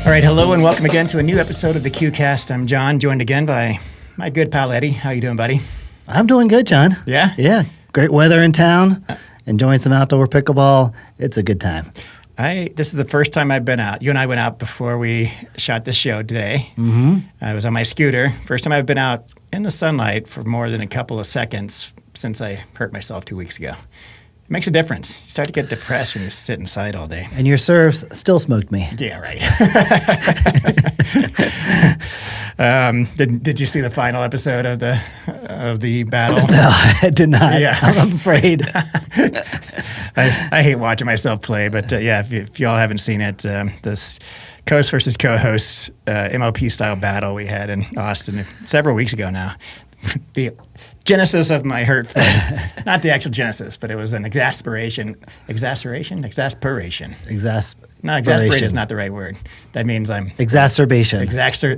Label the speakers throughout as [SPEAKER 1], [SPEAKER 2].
[SPEAKER 1] All right, hello and welcome again to a new episode of the KewCast. I'm John, joined again by my good pal Eddie. How you doing, buddy?
[SPEAKER 2] I'm doing good, John.
[SPEAKER 1] Yeah?
[SPEAKER 2] Yeah. Great weather in town. Enjoying some outdoor pickleball. It's a good time.
[SPEAKER 1] This is the first time I've been out. You and I went out before we shot this show today.
[SPEAKER 2] Mm-hmm.
[SPEAKER 1] I was on my scooter. First time I've been out in the sunlight for more than a couple of seconds since I hurt myself 2 weeks ago. It makes a difference. You start to get depressed when you sit inside all day.
[SPEAKER 2] And your serves still smoked me.
[SPEAKER 1] Yeah, right. Did you see the final episode of the battle?
[SPEAKER 2] No, I did not.
[SPEAKER 1] Yeah.
[SPEAKER 2] I'm afraid.
[SPEAKER 1] I hate watching myself play, but yeah, if y'all haven't seen it, this coast versus co-host MLP style battle we had in Austin several weeks ago now. The genesis of my hurt foot, not the actual genesis, but it was an exasperation. No, exasperation is not the right word. That means I'm...
[SPEAKER 2] Exacerbation.
[SPEAKER 1] Exactly.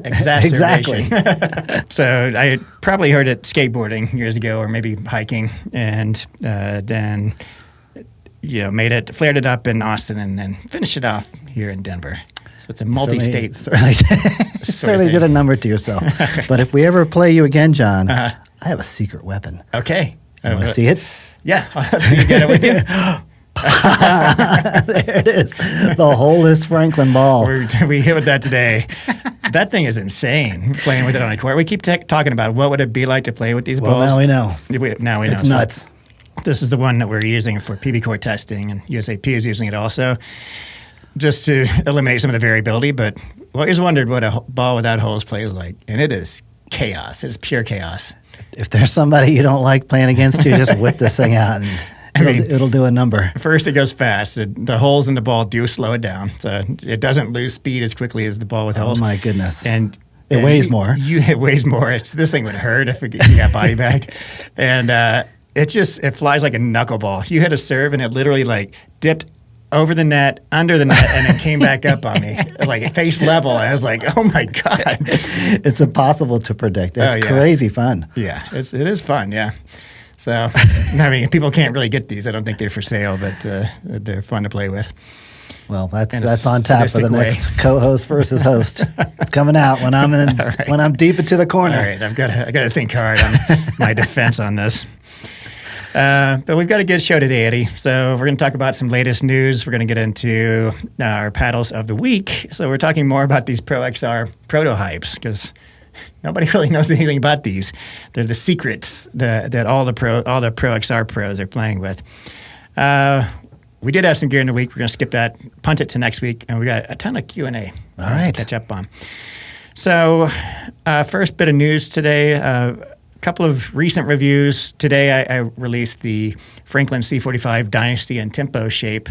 [SPEAKER 1] So I probably heard it skateboarding years ago or maybe hiking and then, flared it up in Austin and then finished it off here in Denver. So it's a multi-state.
[SPEAKER 2] Certainly did a number to yourself. But if we ever play you again, John, I have a secret weapon.
[SPEAKER 1] Okay.
[SPEAKER 2] You want to see it?
[SPEAKER 1] Yeah. I'll see you get it with you.
[SPEAKER 2] There it is. The Hollis Franklin ball.
[SPEAKER 1] We hit with that today. That thing is insane, playing with it on a court. We keep talking about what would it be like to play with these balls.
[SPEAKER 2] Well, now we know.
[SPEAKER 1] Now we know.
[SPEAKER 2] It's nuts.
[SPEAKER 1] This is the one that we're using for PBCOR testing, and USAP is using it also, just to eliminate some of the variability. But I always wondered what a ball without holes plays like, and it is chaos. It is pure chaos.
[SPEAKER 2] If there's somebody you don't like playing against you, just whip this thing out, and it'll do a number.
[SPEAKER 1] First, it goes fast. The holes in the ball do slow it down, so it doesn't lose speed as quickly as the ball with holes.
[SPEAKER 2] Oh my goodness!
[SPEAKER 1] And
[SPEAKER 2] it weighs more.
[SPEAKER 1] It weighs more. This thing would hurt if you got body back, and it flies like a knuckleball. You hit a serve, and it literally dipped over the net, under the net, and it came back up on me, face level. I was like, oh my God.
[SPEAKER 2] It's impossible to predict. It's crazy fun.
[SPEAKER 1] Yeah, it is fun, yeah. So, people can't really get these. I don't think they're for sale, but they're fun to play with.
[SPEAKER 2] Well, that's on tap for the next co-host versus host. It's coming out when I'm when I'm deep into the corner.
[SPEAKER 1] All right, I got to think hard on my defense on this. But we've got a good show today, Eddie. So we're going to talk about some latest news. We're going to get into our paddles of the week. So we're talking more about these ProXR Protohypes because nobody really knows anything about these. They're the secrets that all the ProXR pros are playing with. We did have some gear in the week. We're going to skip that, punt it to next week, and we got a ton of Q&A.
[SPEAKER 2] All right.
[SPEAKER 1] To catch up on. So first bit of news today. Couple of recent reviews. Today I released the Franklin C45 Dynasty and Tempo Shape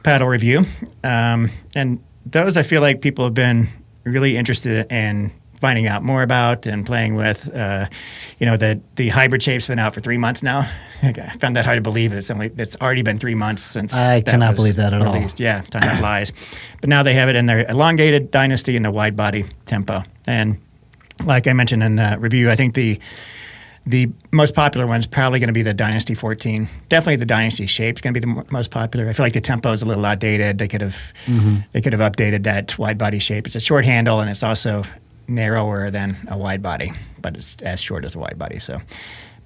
[SPEAKER 1] paddle review. And those I feel like people have been really interested in finding out more about and playing with. The hybrid shape's been out for 3 months now. I found that hard to believe. It's already been 3 months since
[SPEAKER 2] I cannot believe that at
[SPEAKER 1] released. All. Yeah, time flies. But now they have it in their elongated Dynasty and the wide body Tempo. And like I mentioned in the review, I think the most popular one is probably going to be the Dynasty 14. Definitely the Dynasty shape is going to be the most popular. I feel like the Tempo is a little outdated. They could have updated that wide body shape. It's a short handle and it's also narrower than a wide body, but it's as short as a wide body. So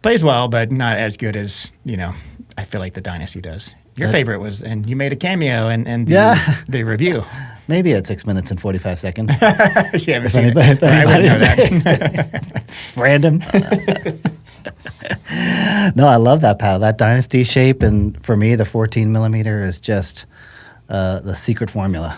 [SPEAKER 1] plays well, but not as good as I feel like the Dynasty does. Your favorite was, and you made a cameo in the review.
[SPEAKER 2] Maybe at 6 minutes and 45 seconds.
[SPEAKER 1] Yeah,
[SPEAKER 2] if anybody's
[SPEAKER 1] I wouldn't know that.
[SPEAKER 2] It's random. No, I love that paddle. That Dynasty shape, and for me, the 14 millimeter is just the secret formula.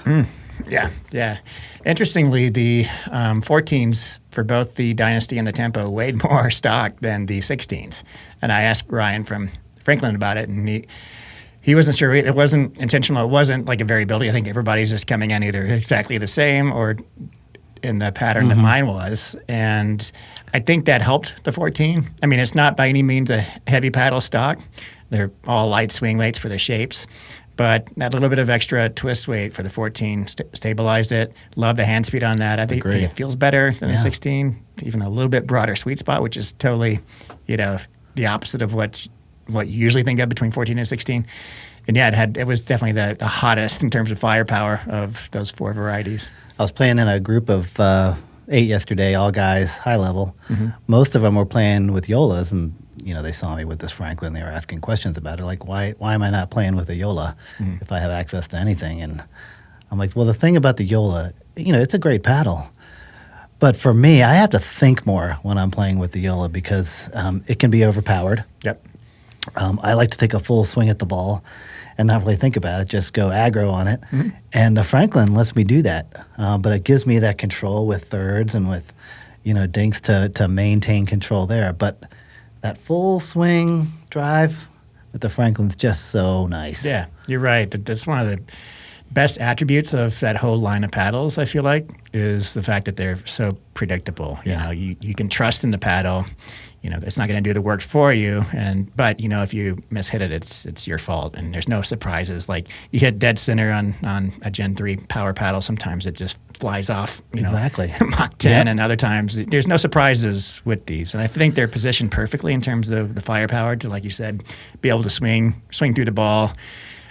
[SPEAKER 1] Yeah. Interestingly, the 14s for both the Dynasty and the Tempo weighed more stock than the 16s. And I asked Ryan from Franklin about it, and he wasn't sure. It wasn't intentional. It wasn't like a variability. I think everybody's just coming in either exactly the same or in the pattern that mine was. And I think that helped the 14. I mean, it's not by any means a heavy paddle stock. They're all light swing weights for the shapes. But that little bit of extra twist weight for the 14 stabilized it. Love the hand speed on that. I think it feels better than the 16. Even a little bit broader sweet spot, which is totally, the opposite of what you usually think of between 14 and 16. it was definitely the hottest in terms of firepower of those 4 varieties.
[SPEAKER 2] I was playing in a group of 8 yesterday, all guys, high level. Most of them were playing with Yolas, and they saw me with this Franklin. They were asking questions about it, like why am I not playing with a Yola if I have access to anything? And I'm like, well, the thing about the Yola, it's a great paddle. But for me, I have to think more when I'm playing with the Yola because it can be overpowered.
[SPEAKER 1] Yep.
[SPEAKER 2] I like to take a full swing at the ball and not really think about it, just go aggro on it. And the Franklin lets me do that. But it gives me that control with thirds and with, dinks to maintain control there. But that full swing drive with the Franklin's just so nice.
[SPEAKER 1] Yeah, you're right. That's one of the best attributes of that whole line of paddles, I feel like, is the fact that they're so predictable. You can trust in the paddle. It's not going to do the work for you, but if you mishit it, it's your fault, and there's no surprises. Like you hit dead center on a Gen 3 power paddle, sometimes it just flies off.
[SPEAKER 2] Exactly.
[SPEAKER 1] Mach 10, and other times there's no surprises with these. And I think they're positioned perfectly in terms of the firepower to, like you said, be able to swing through the ball,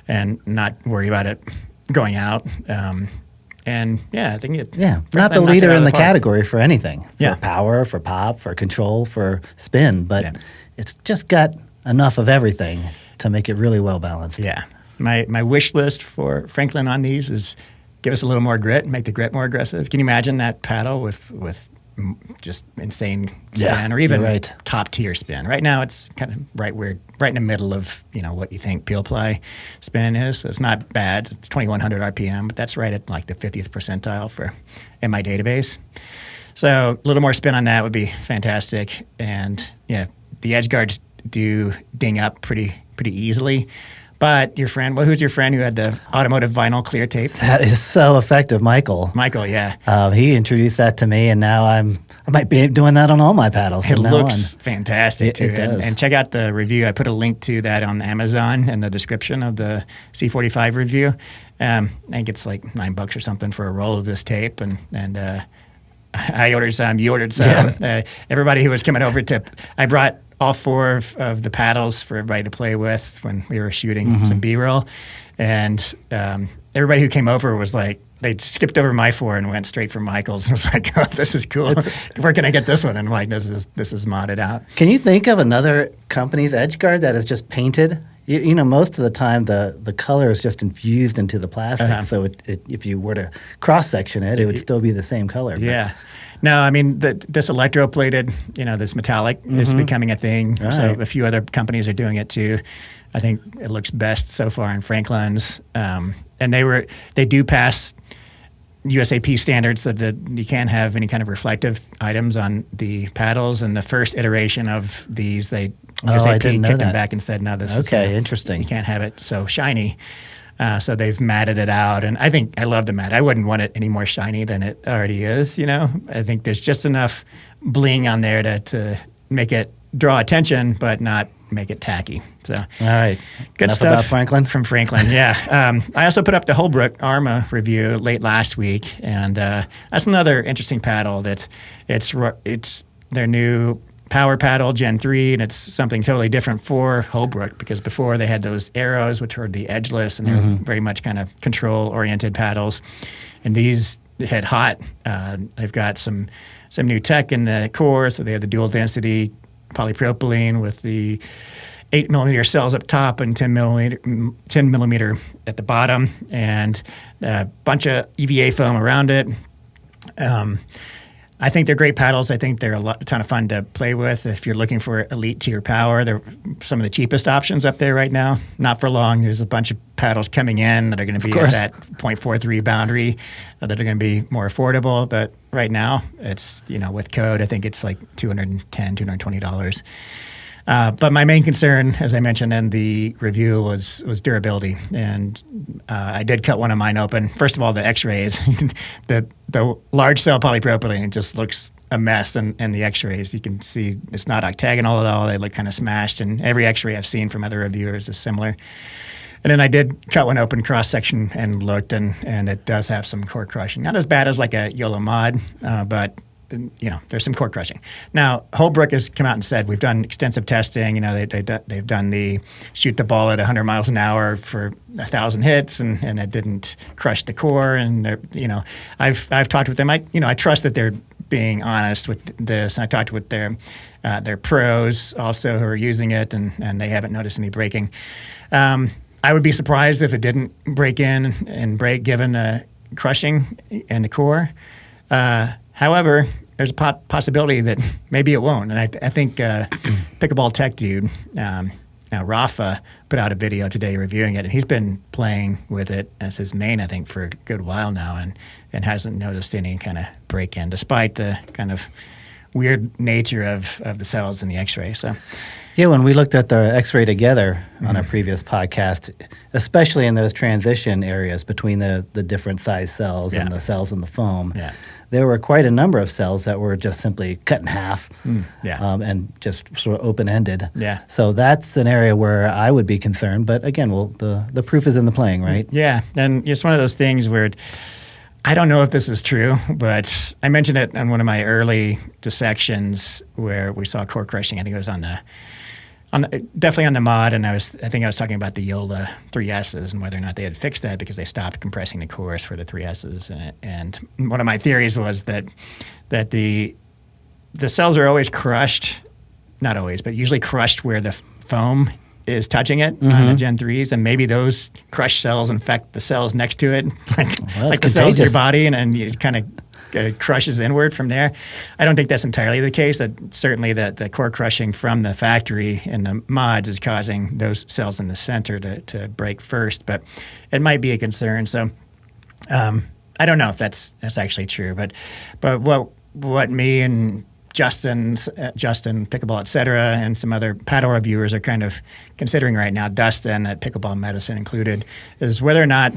[SPEAKER 1] and not worry about it going out. I think
[SPEAKER 2] not the leader in the category for anything. For power, for pop, for control, for spin, but it's just got enough of everything to make it really well balanced.
[SPEAKER 1] Yeah. My wish list for Franklin on these is give us a little more grit, make the grit more aggressive. Can you imagine that paddle with just insane spin, or even top tier spin? Right now it's kind of right in the middle of what you think peel ply spin is. So it's not bad. It's 2100 RPM, but that's right at like the 50th percentile in my database. So a little more spin on that would be fantastic. And the edge guards do ding up pretty easily. But your friend, who's your friend who had the automotive vinyl clear tape?
[SPEAKER 2] That is so effective, Michael.
[SPEAKER 1] Michael, yeah.
[SPEAKER 2] He introduced that to me, and now I might be doing that on all my paddles.
[SPEAKER 1] It looks fantastic, too.
[SPEAKER 2] It does.
[SPEAKER 1] And check out the review. I put a link to that on Amazon in the description of the C45 review. I think it's like $9 or something for a roll of this tape, and I ordered some. You ordered some. Yeah. Everybody who was coming over I brought all 4 of the paddles for everybody to play with when we were shooting some B-roll. And everybody who came over was like, they skipped over my 4 and went straight for Michael's. And I was like, oh, this is cool. Where can I get this one? And I'm like, this is modded out.
[SPEAKER 2] Can you think of another company's edge guard that is just painted? Most of the time the color is just infused into the plastic. So if you were to cross-section it would still be the same color.
[SPEAKER 1] Yeah. No, I mean, this electroplated, this metallic is becoming a thing. Right. So a few other companies are doing it too. I think it looks best so far in Franklin's. And they do pass USAP standards so that you can't have any kind of reflective items on the paddles. And the first iteration of these, USAP kicked them back and said, no, this is
[SPEAKER 2] interesting.
[SPEAKER 1] You can't have it so shiny. So they've matted it out, and I love the matte. I wouldn't want it any more shiny than it already is. I think there's just enough bling on there to make it draw attention, but not make it tacky. So,
[SPEAKER 2] all right,
[SPEAKER 1] good
[SPEAKER 2] enough
[SPEAKER 1] stuff
[SPEAKER 2] about Franklin.
[SPEAKER 1] From Franklin. Yeah, I also put up the Holbrook Arma review late last week, and that's another interesting paddle. It's their new power paddle Gen 3, and it's something totally different for Holbrook, because before they had those arrows, which were the edgeless, and they're very much kind of control-oriented paddles. And these hit hot. They've got some new tech in the core, so they have the dual-density polypropylene with the 8mm cells up top and 10mm at the bottom, and a bunch of EVA foam around it. I think they're great paddles. I think they're a ton of fun to play with. If you're looking for elite tier power, they're some of the cheapest options up there right now. Not for long. There's a bunch of paddles coming in that are going to be at that 0.43 boundary that are going to be more affordable. But right now, it's, with code, I think it's like $210, $220. But my main concern, as I mentioned in the review, was durability. And I did cut one of mine open. First of all, the X-rays, the large cell polypropylene just looks a mess in the X-rays. You can see it's not octagonal at all. They look kind of smashed. And every X-ray I've seen from other reviewers is similar. And then I did cut one open cross-section and looked, and it does have some core crushing. Not as bad as like a YOLO mod, but there's some core crushing. Now, Holbrook has come out and said, we've done extensive testing. They've done the shoot the ball at 100 miles an hour for 1,000 hits, and it didn't crush the core. And I've talked with them. I trust that they're being honest with this. And I talked with their pros also who are using it, and they haven't noticed any breaking. I would be surprised if it didn't break in and break given the crushing in the core. However, there's a possibility that maybe it won't. And I think Pickleball Tech dude, now Rafa, put out a video today reviewing it, and he's been playing with it as his main, I think, for a good while now, and hasn't noticed any kind of break-in, despite the kind of weird nature of the cells in the X-ray. So.
[SPEAKER 2] Yeah, when we looked at the X-ray together on a previous podcast, especially in those transition areas between the different size cells and the cells in the foam, there were quite a number of cells that were just simply cut in half and just sort of open-ended.
[SPEAKER 1] Yeah.
[SPEAKER 2] So that's an area where I would be concerned. But again, the proof is in the playing, right?
[SPEAKER 1] Yeah, and it's one of those things where I don't know if this is true, but I mentioned it on one of my early dissections where we saw core crushing. I think it was definitely on the mod, and I think I was talking about the Yola 3S's and whether or not they had fixed that because they stopped compressing the cores for the 3S's. And one of my theories was that the cells are always crushed, not always, but usually crushed where the foam is touching it on the Gen 3s, and maybe those crushed cells infect the cells next to it, like the cells in your body, and you kind of crushes inward from there. I don't think that's entirely the case. That certainly the core crushing from the factory and the mods is causing those cells in the center to break first, but it might be a concern. So I don't know if that's actually true, but what me and Justin, Pickleball, et cetera, and some other paddle reviewers are kind of considering right now, Dustin at Pickleball Medicine included, is whether or not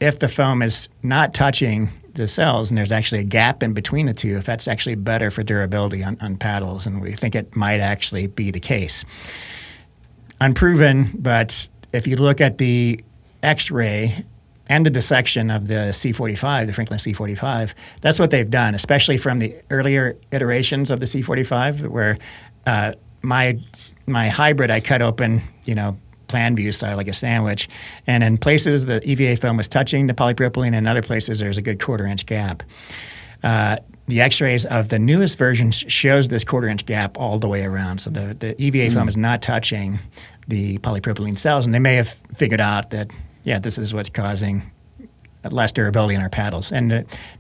[SPEAKER 1] if the foam is not touching the cells and there's actually a gap in between the two, if that's actually better for durability on paddles, and we think it might actually be the case. Unproven, but if you look at the X-ray and the dissection of the C45, the Franklin C45, that's what they've done, especially from the earlier iterations of the C45, where my hybrid I cut open, plan view style like a sandwich, and in places the EVA foam was touching the polypropylene, and in other places there's a good 1/4 inch gap. The X-rays of the newest version shows this 1/4 inch gap all the way around, so the EVA foam is not touching the polypropylene cells, and they may have figured out that this is what's causing less durability in our paddles. And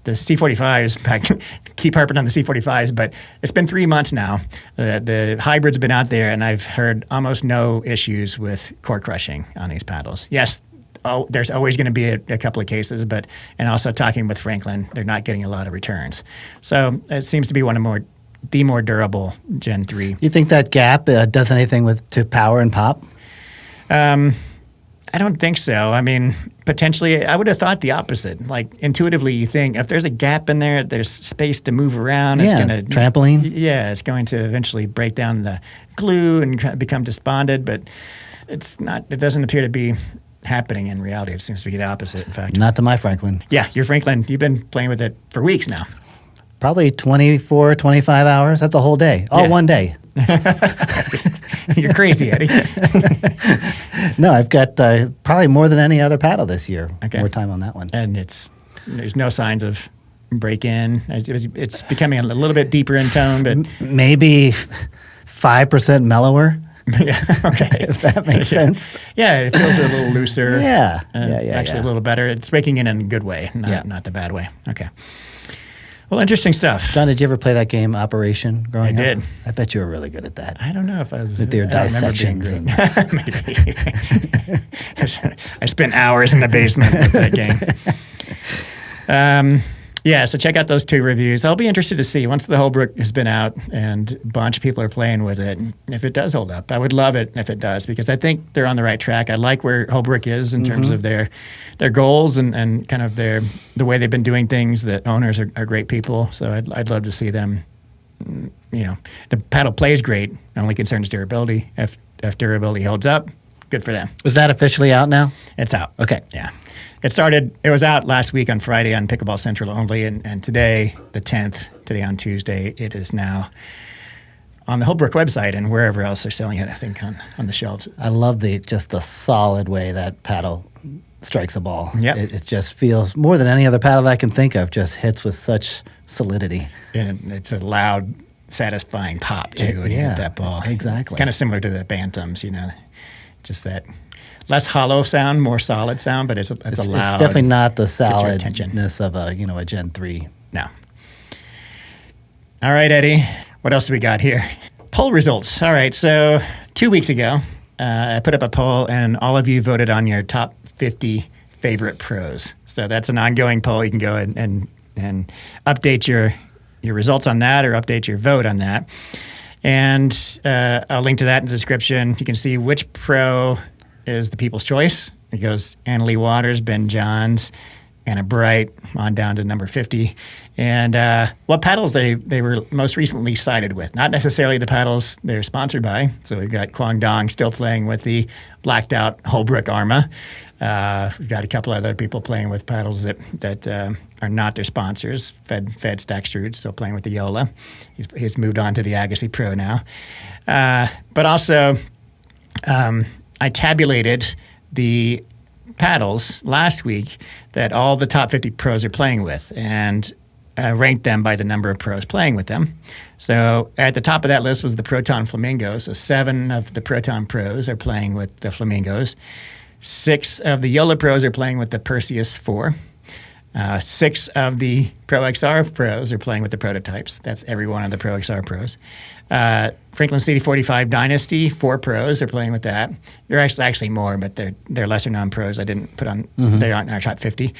[SPEAKER 1] the C45s, in fact, keep harping on the C45s, but it's been 3 months now. The hybrid's been out there, and I've heard almost no issues with core crushing on these paddles. Yes, there's always going to be a couple of cases, and also talking with Franklin, they're not getting a lot of returns. So it seems to be the more durable Gen 3.
[SPEAKER 2] You think that gap does anything to power and pop?
[SPEAKER 1] I don't think so. I mean, potentially, I would have thought the opposite. Like, intuitively, you think if there's a gap in there, there's space to move around.
[SPEAKER 2] Yeah,
[SPEAKER 1] it's going to
[SPEAKER 2] trampoline.
[SPEAKER 1] Yeah, it's going to eventually break down the glue and become desponded, but it's not. It doesn't appear to be happening in reality. It seems to be the opposite, in fact.
[SPEAKER 2] Not to my Franklin.
[SPEAKER 1] Yeah, your Franklin, you've been playing with it for weeks now.
[SPEAKER 2] Probably 24, 25 hours. That's a whole day. All one day.
[SPEAKER 1] You're crazy, Eddie.
[SPEAKER 2] No, I've got probably more than any other paddle this year.
[SPEAKER 1] Okay.
[SPEAKER 2] More time on that one.
[SPEAKER 1] And there's no signs of break-in. It's becoming a little bit deeper in tone, but
[SPEAKER 2] maybe 5% mellower.
[SPEAKER 1] Yeah, okay.
[SPEAKER 2] If that makes sense.
[SPEAKER 1] Yeah, it feels a little looser.
[SPEAKER 2] Yeah.
[SPEAKER 1] Actually a little better. It's breaking in a good way, not the bad way. Okay. Well, interesting stuff.
[SPEAKER 2] John, did you ever play that game, Operation, growing up?
[SPEAKER 1] I did.
[SPEAKER 2] I bet you were really good at that.
[SPEAKER 1] I don't know if I was.
[SPEAKER 2] With your dissections.
[SPEAKER 1] Maybe. I spent hours in the basement with that game. So check out those 2 reviews. I'll be interested to see, once the Holbrook has been out and a bunch of people are playing with it, if it does hold up. I would love it if it does, because I think they're on the right track. I like where Holbrook is in terms of their goals and kind of the way they've been doing things. The owners are great people, so I'd love to see them. The paddle plays great. The only concern is durability. If durability holds up, good for them.
[SPEAKER 2] Is that officially out now?
[SPEAKER 1] It's out.
[SPEAKER 2] Okay.
[SPEAKER 1] Yeah. It was out last week on Friday on Pickleball Central only, and today, the 10th, today on Tuesday, it is now on the Holbrook website and wherever else they're selling it, I think, on the shelves.
[SPEAKER 2] I love just the solid way that paddle strikes a ball.
[SPEAKER 1] Yep.
[SPEAKER 2] It just feels, more than any other paddle that I can think of, just hits with such solidity.
[SPEAKER 1] And it's a loud, satisfying pop, too, when you hit that ball.
[SPEAKER 2] Exactly.
[SPEAKER 1] Kind of similar to the Bantams, just that less hollow sound, more solid sound, but it's a loud.
[SPEAKER 2] It's definitely not the solidness of a Gen 3.
[SPEAKER 1] No. All right, Eddie. What else do we got here? Poll results. All right, so 2 weeks ago, I put up a poll, and all of you voted on your top 50 favorite pros. So that's an ongoing poll. You can go and update your results on that or update your vote on that. And I'll link to that in the description. You can see which pro is the people's choice. It goes Annalie Waters, Ben Johns, Anna Bright, on down to number 50. And what paddles they were most recently sided with. Not necessarily the paddles they're sponsored by. So we've got Kwangdong still playing with the blacked out Holbrook Arma. We've got a couple other people playing with paddles that are not their sponsors. Fed Stackstrud still playing with the Yola. He's moved on to the Agassi Pro now. But also, I tabulated the paddles last week that all the top 50 pros are playing with and ranked them by the number of pros playing with them. So at the top of that list was the Proton Flamingo. So 7 of the Proton pros are playing with the Flamingos. 6 of the Yola pros are playing with the Perseus 4. 6 of the ProXR pros are playing with the Prototypes. That's every one of the ProXR pros. Franklin CD45 Dynasty, 4 pros are playing with that. There are actually more, but they're lesser known pros. I didn't put on, they aren't in our top 50.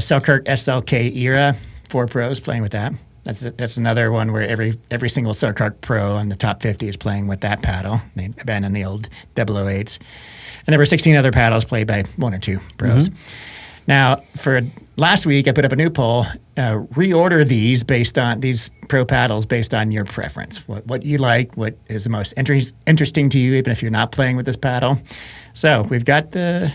[SPEAKER 1] Selkirk SLK Era, 4 pros playing with that. That's another one where every single Selkirk pro on the top 50 is playing with that paddle. They abandoned the old 008s. And there were 16 other paddles played by 1 or 2 pros. Now, for last week, I put up a new poll. Reorder these pro paddles based on your preference. What you like, what is the most interesting to you, even if you're not playing with this paddle. So we got the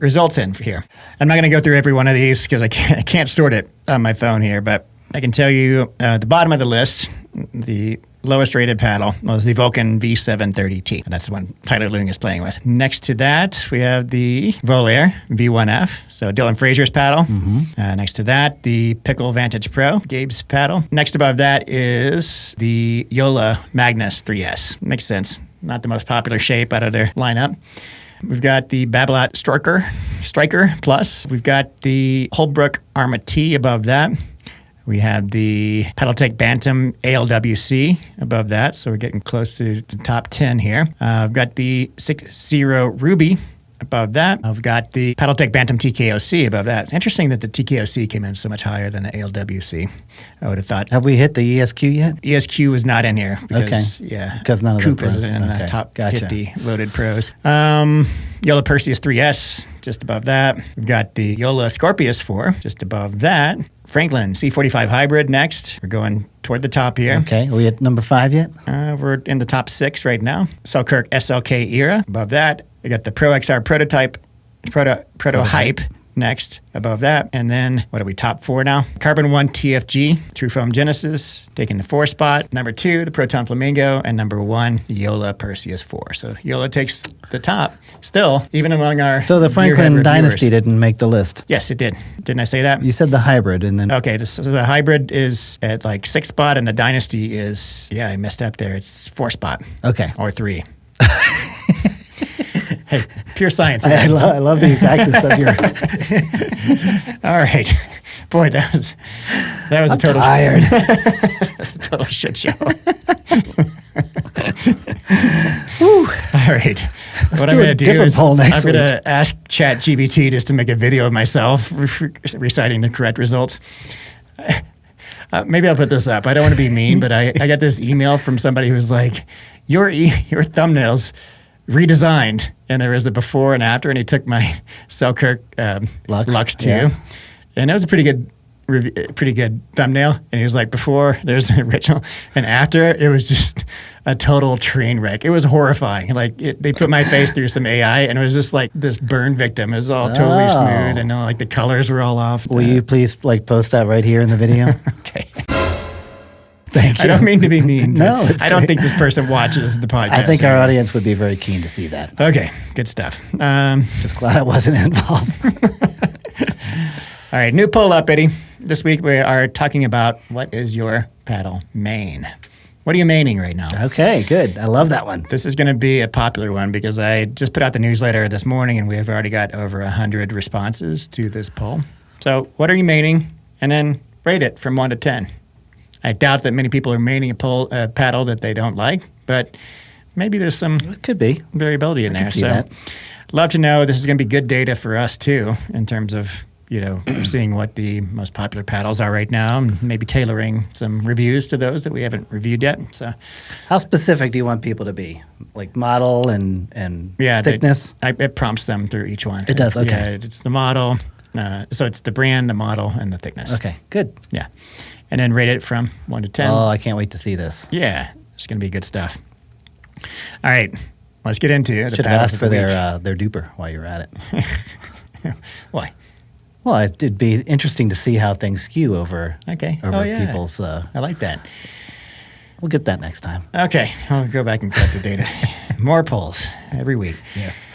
[SPEAKER 1] results in here. I'm not going to go through every one of these because I can't sort it on my phone here, but I can tell you the bottom of the list, the lowest rated paddle was the Vulcan V730T. And that's the one Tyler Loong is playing with. Next to that, we have the Volair V1F. So Dylan Frazier's paddle. Next to that, the Pickle Vantage Pro, Gabe's paddle. Next above that is the Yola Magnus 3S. Makes sense. Not the most popular shape out of their lineup. We've got the Babolat Striker Plus. We've got the Holbrook Arma T above that. We have the Paddletech Bantam ALWC above that, so we're getting close to the top 10 here. We've got the 6-0 Ruby above that. We've got the Paddletech Bantam TKOC above that. It's interesting that the TKOC came in so much higher than the ALWC. I would have thought.
[SPEAKER 2] Have we hit the ESQ yet?
[SPEAKER 1] ESQ is not in here because,
[SPEAKER 2] because none of
[SPEAKER 1] Coop
[SPEAKER 2] the pros
[SPEAKER 1] is in the top
[SPEAKER 2] gotcha.
[SPEAKER 1] 50 loaded pros. Yola Perseus 3S just above that. We've got the Yola Scorpius 4 just above that. Franklin C45 Hybrid next. We're going toward the top here.
[SPEAKER 2] Okay. Are we at number 5 yet?
[SPEAKER 1] We're in the top 6 right now. Selkirk SLK Era. Above that, we got the ProXR Protohype next above that. And then, what are we, top 4 now? Carbon 1 TFG, True Foam Genesis, taking the 4 spot. Number 2, the Proton Flamingo. And number 1, Yola Perseus 4. So Yola takes the top still, even among our
[SPEAKER 2] So the Franklin Dynasty didn't make the list.
[SPEAKER 1] Yes, it did. Didn't I say that?
[SPEAKER 2] You said the hybrid and then...
[SPEAKER 1] Okay, so the hybrid is at like 6th spot and the Dynasty is, I messed up there. It's 4th spot.
[SPEAKER 2] Okay.
[SPEAKER 1] Or 3. Hey, pure science.
[SPEAKER 2] I love the exactness of your...
[SPEAKER 1] All right. Boy, that was
[SPEAKER 2] I'm
[SPEAKER 1] a total...
[SPEAKER 2] tired.
[SPEAKER 1] That's a total shit show. All right.
[SPEAKER 2] Let's
[SPEAKER 1] what
[SPEAKER 2] do
[SPEAKER 1] I'm
[SPEAKER 2] a
[SPEAKER 1] going to do
[SPEAKER 2] different
[SPEAKER 1] is
[SPEAKER 2] poll next
[SPEAKER 1] I'm going to ask ChatGPT just to make a video of myself reciting the correct results. Maybe I'll put this up. I don't want to be mean, but I got this email from somebody who was like, your thumbnails redesigned, and there was a before and after, and he took my Selkirk Lux 2, and it was a pretty good thumbnail. And he was like, before there's the original, and after it was just a total train wreck. It was horrifying. Like they put my face through some AI, and it was just like this burn victim. It was all totally smooth, and like the colors were all off.
[SPEAKER 2] Will you please post that right here in the video?
[SPEAKER 1] Okay.
[SPEAKER 2] Thank you.
[SPEAKER 1] I don't mean to be mean.
[SPEAKER 2] No, it's
[SPEAKER 1] I don't
[SPEAKER 2] great.
[SPEAKER 1] think this person watches the podcast.
[SPEAKER 2] I think our
[SPEAKER 1] anymore.
[SPEAKER 2] audience would be very keen to see that.
[SPEAKER 1] Okay, good stuff.
[SPEAKER 2] Just glad I wasn't involved.
[SPEAKER 1] All right, new poll up, Eddie. This week we are talking about what is your paddle main? What are you maining right now?
[SPEAKER 2] Okay, good. I love that one.
[SPEAKER 1] This is going to be a popular one because I just put out the newsletter this morning and we have already got over 100 responses to this poll. So what are you maining? And then rate it from 1 to 10. I doubt that many people are maining a paddle that they don't like, but maybe there's some
[SPEAKER 2] It could be.
[SPEAKER 1] variability in
[SPEAKER 2] I can
[SPEAKER 1] there.
[SPEAKER 2] see
[SPEAKER 1] So
[SPEAKER 2] that.
[SPEAKER 1] love to know. This is going to be good data for us too in terms of seeing what the most popular paddles are right now and maybe tailoring some reviews to those that we haven't reviewed yet. So
[SPEAKER 2] How specific do you want people to be? Like model and thickness?
[SPEAKER 1] It prompts them through each one.
[SPEAKER 2] It does, okay.
[SPEAKER 1] Yeah, it's the model. So it's the brand, the model, and the thickness.
[SPEAKER 2] Okay, good.
[SPEAKER 1] Yeah. And then rate it from 1 to 10.
[SPEAKER 2] Oh, I can't wait to see this.
[SPEAKER 1] Yeah, it's going to be good stuff. All right, let's get into the
[SPEAKER 2] Should have
[SPEAKER 1] paddles
[SPEAKER 2] asked
[SPEAKER 1] of
[SPEAKER 2] for
[SPEAKER 1] the
[SPEAKER 2] their duper while you were at it.
[SPEAKER 1] week. Why?
[SPEAKER 2] Well, it'd be interesting to see how things skew over
[SPEAKER 1] Okay.
[SPEAKER 2] over people's.
[SPEAKER 1] I like that.
[SPEAKER 2] We'll get that next time.
[SPEAKER 1] Okay, I'll go back and collect the data. More polls every week.
[SPEAKER 2] Yes.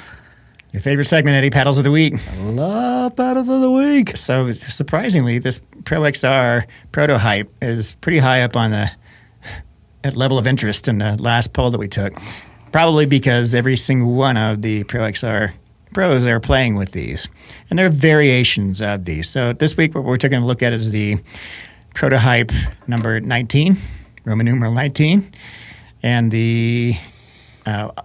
[SPEAKER 1] Your favorite segment, Eddie, Paddles of the Week.
[SPEAKER 2] Love battles of the week.
[SPEAKER 1] So surprisingly, this ProXR Protohype is pretty high up on the level of interest in the last poll that we took. Probably because every single one of the ProXR Pros are playing with these. And there are variations of these. So this week, what we're taking a look at is the Protohype number 19, Roman numeral 19, and the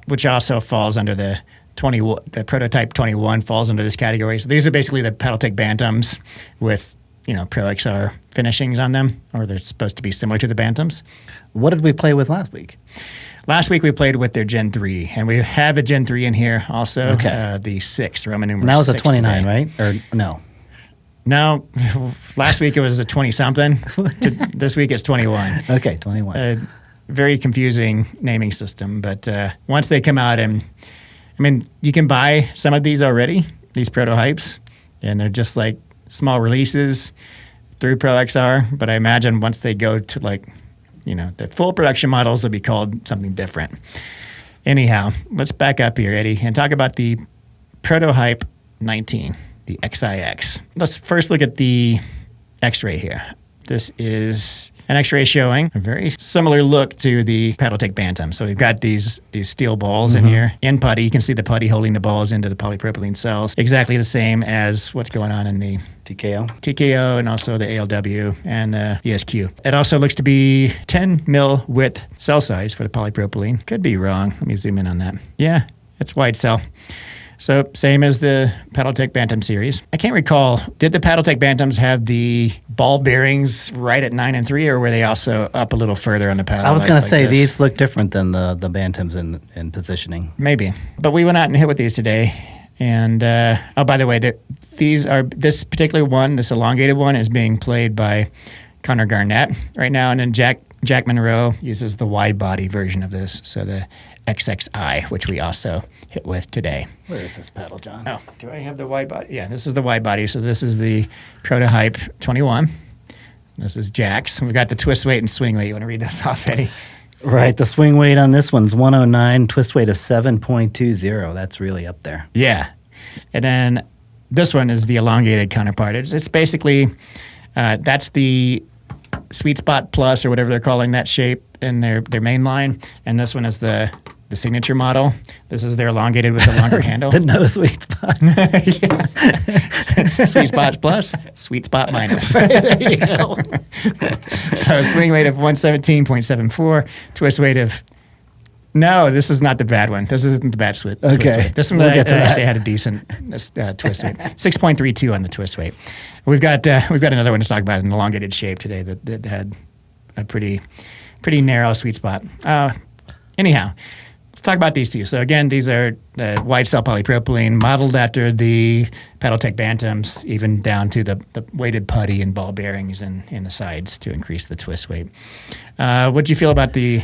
[SPEAKER 1] which also falls under the Prototype 21 falls under this category. So these are basically the PaddleTech Bantams with ProXR finishings on them, or they're supposed to be similar to the Bantams.
[SPEAKER 2] What did we play with last week?
[SPEAKER 1] Last week we played with their Gen 3, and we have a Gen 3 in here also,
[SPEAKER 2] Okay.
[SPEAKER 1] the 6, Roman numeral
[SPEAKER 2] And that was a
[SPEAKER 1] 6
[SPEAKER 2] 29,
[SPEAKER 1] today.
[SPEAKER 2] right? Or no?
[SPEAKER 1] No, last week it was a 20-something. This week it's 21.
[SPEAKER 2] Okay, 21.
[SPEAKER 1] Very confusing naming system, but once they come out, and I mean, you can buy some of these already, these Protohypes, and they're just like small releases through ProXR, but I imagine once they go to the full production models will be called something different. Anyhow, let's back up here, Eddie, and talk about the Protohype 19, the XIX. Let's first look at the X-ray here. This is an X-ray showing a very similar look to the PaddleTech Bantam. So we've got these steel balls in here. In putty, you can see the putty holding the balls into the polypropylene cells. Exactly the same as what's going on in the TKO and also the ALW and the ESQ. It also looks to be 10 mil width cell size for the polypropylene. Could be wrong. Let me zoom in on that. Yeah, it's wide cell. So same as the PaddleTech Bantam series. I can't recall, did the PaddleTech Bantams have the ball bearings right at 9 and 3, or were they also up a little further on the paddle?
[SPEAKER 2] I was going to say
[SPEAKER 1] this?
[SPEAKER 2] these look different than the Bantams in positioning.
[SPEAKER 1] Maybe. But we went out and hit with these today. And, by the way, this particular one, this elongated one, is being played by Connor Garnett right now. And then Jack Munro uses the wide body version of this, so the XXI, which we also hit with today.
[SPEAKER 2] Where is this paddle, John?
[SPEAKER 1] Oh, do I have the wide body? Yeah, this is the wide body. So this is the Protohype 21. This is Jack's. We've got the twist weight and swing weight. You want to read this off, Eddie?
[SPEAKER 2] Right. The swing weight on this one's 109, twist weight of 7.20. That's really up there.
[SPEAKER 1] Yeah. And then this one is the elongated counterpart. It's basically, that's the Sweet Spot Plus, or whatever they're calling that shape in their main line. And this one is the signature model. This is their elongated with the longer handle.
[SPEAKER 2] The no sweet spot.
[SPEAKER 1] Sweet Spot Plus, Sweet Spot Minus. There you go. So swing weight of 117.74, twist weight of... No, this is not the bad one. This isn't the bad twist weight. This one actually had a decent twist weight. 6.32 on the twist weight. We've got another one to talk about in elongated shape today that had a pretty narrow sweet spot. Anyhow, let's talk about these two. So again, these are the wide cell polypropylene modeled after the PaddleTech Bantams, even down to the weighted putty and ball bearings in the sides to increase the twist weight. What do you feel about the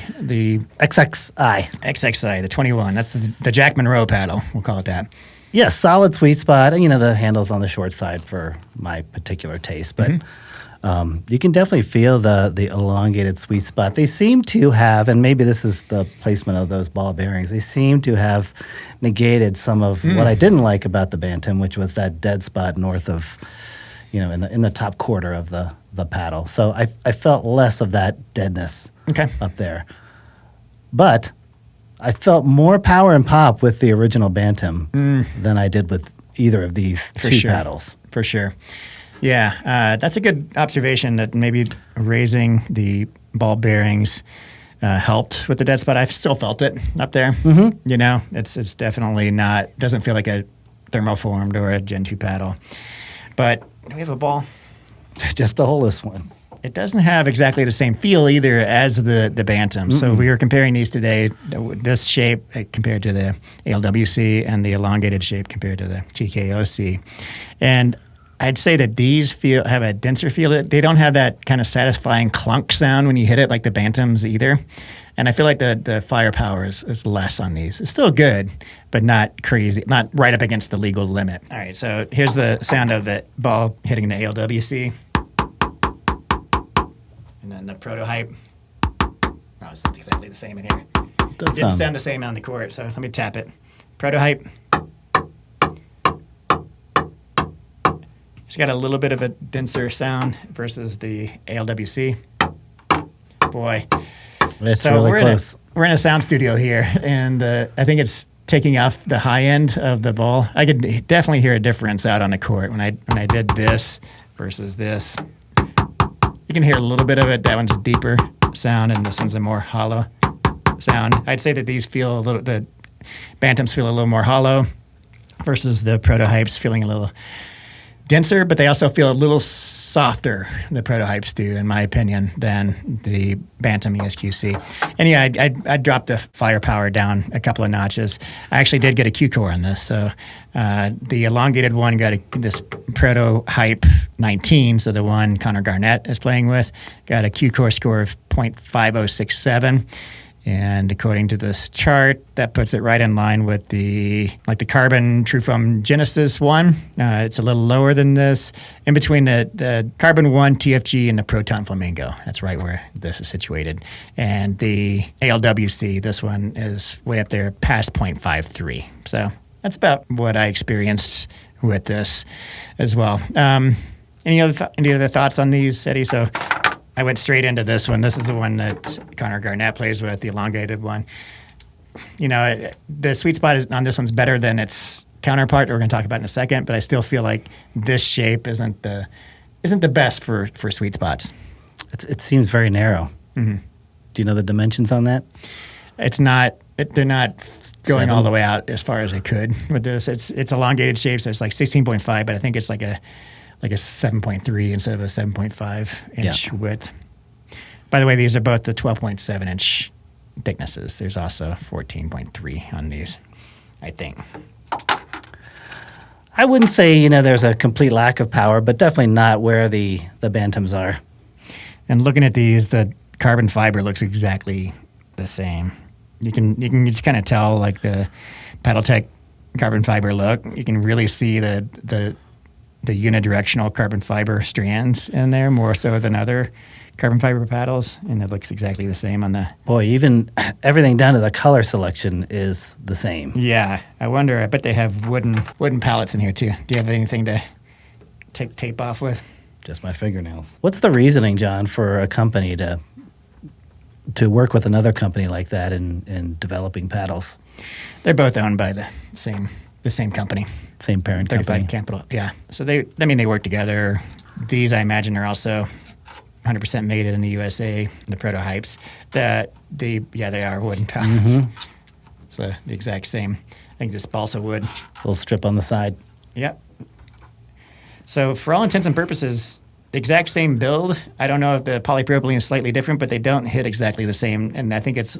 [SPEAKER 1] XXI, the 21? That's the Jack Munro paddle. We'll call it that.
[SPEAKER 2] Yes, solid sweet spot. The handle's on the short side for my particular taste, but You can definitely feel the elongated sweet spot. They seem to have, and maybe this is the placement of those ball bearings, they seem to have negated some of what I didn't like about the Bantam, which was that dead spot north of, in the top quarter of the paddle. So I felt less of that deadness up there. But I felt more power and pop with the original Bantam than I did with either of these two paddles.
[SPEAKER 1] For sure. Yeah, that's a good observation that maybe raising the ball bearings helped with the dead spot. I've still felt it up there. Mm-hmm. It's definitely doesn't feel like a thermoformed or a Gen 2 paddle. But do we have a ball?
[SPEAKER 2] Just the holeless one.
[SPEAKER 1] It doesn't have exactly the same feel either as the Bantam. So we were comparing these today, this shape compared to the ALWC and the elongated shape compared to the TKOC. And I'd say that these have a denser feel. They don't have that kind of satisfying clunk sound when you hit it like the Bantams either. And I feel like the firepower is less on these. It's still good, but not crazy, not right up against the legal limit. All right, so here's the sound of the ball hitting the ALWC. And then the Protohype. Oh, it's not exactly the same in here. It didn't sound the same on the court, so let me tap it. Protohype. It's got a little bit of a denser sound versus the ALWC. Boy.
[SPEAKER 2] It's really close.
[SPEAKER 1] We're in a sound studio here, and I think it's taking off the high end of the ball. I could definitely hear a difference out on the court when I did this versus this. You can hear a little bit of it. That one's a deeper sound, and this one's a more hollow sound. I'd say that the Bantams feel a little more hollow versus the Protohypes feeling a little denser, but they also feel a little softer, the Protohypes do, in my opinion, than the Bantam ESQC. And yeah, I dropped the firepower down a couple of notches. I actually did get a KewCore on this. So the elongated one got this Protohype 19, so the one Connor Garnett is playing with, got a KewCore score of 0.5067. And according to this chart, that puts it right in line with the Carbon Truefoam Genesis 1. It's a little lower than this, in between the Carbon 1 TFG and the Proton Flamingo. That's right where this is situated. And the ALWC, this one is way up there past 0.53. So that's about what I experienced with this as well. Any other thoughts on these, Eddie? So I went straight into this one. This is the one that Connor Garnett plays with, the elongated one. The sweet spot on this one's better than its counterpart that we're going to talk about in a second, but I still feel like this shape isn't the best for sweet spots.
[SPEAKER 2] It seems very narrow. Mm-hmm. Do you know the dimensions on that?
[SPEAKER 1] It's not. They're not going all the way out as far as they could with this. It's elongated shape, so it's like 16.5, but I think it's like a 7.3 instead of a 7.5 inch width. By the way, these are both the 12.7 inch thicknesses. There's also 14.3 on these, I think.
[SPEAKER 2] I wouldn't say, there's a complete lack of power, but definitely not where the Bantams are.
[SPEAKER 1] And looking at these, the carbon fiber looks exactly the same. You can just kind of tell like the PaddleTech carbon fiber look. You can really see the unidirectional carbon fiber strands in there more so than other carbon fiber paddles, and it looks exactly the same on the...
[SPEAKER 2] Boy, even everything down to the color selection is the same.
[SPEAKER 1] Yeah, I bet they have wooden pallets in here too. Do you have anything to take tape off with?
[SPEAKER 2] Just my fingernails. What's the reasoning, John, for a company to work with another company like that in developing paddles?
[SPEAKER 1] They're both owned by the same company.
[SPEAKER 2] Same parent company.
[SPEAKER 1] Capital, yeah. So they work together. These, I imagine, are also 100% made in the USA, the Protohypes. They are wooden pallets. Mm-hmm. So the exact same. I think this balsa wood.
[SPEAKER 2] Little strip on the side.
[SPEAKER 1] Yep. So for all intents and purposes, the exact same build. I don't know if the polypropylene is slightly different, but they don't hit exactly the same. And I think it's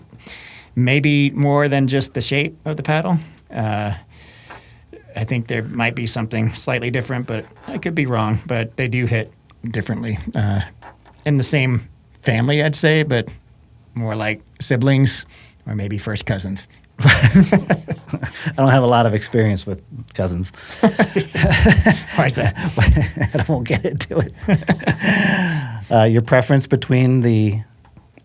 [SPEAKER 1] maybe more than just the shape of the paddle. I think there might be something slightly different, but I could be wrong. But they do hit differently. In the same family, I'd say, but more like siblings or maybe first cousins.
[SPEAKER 2] I don't have a lot of experience with cousins.
[SPEAKER 1] Why is that?
[SPEAKER 2] I won't get into it. Your preference between the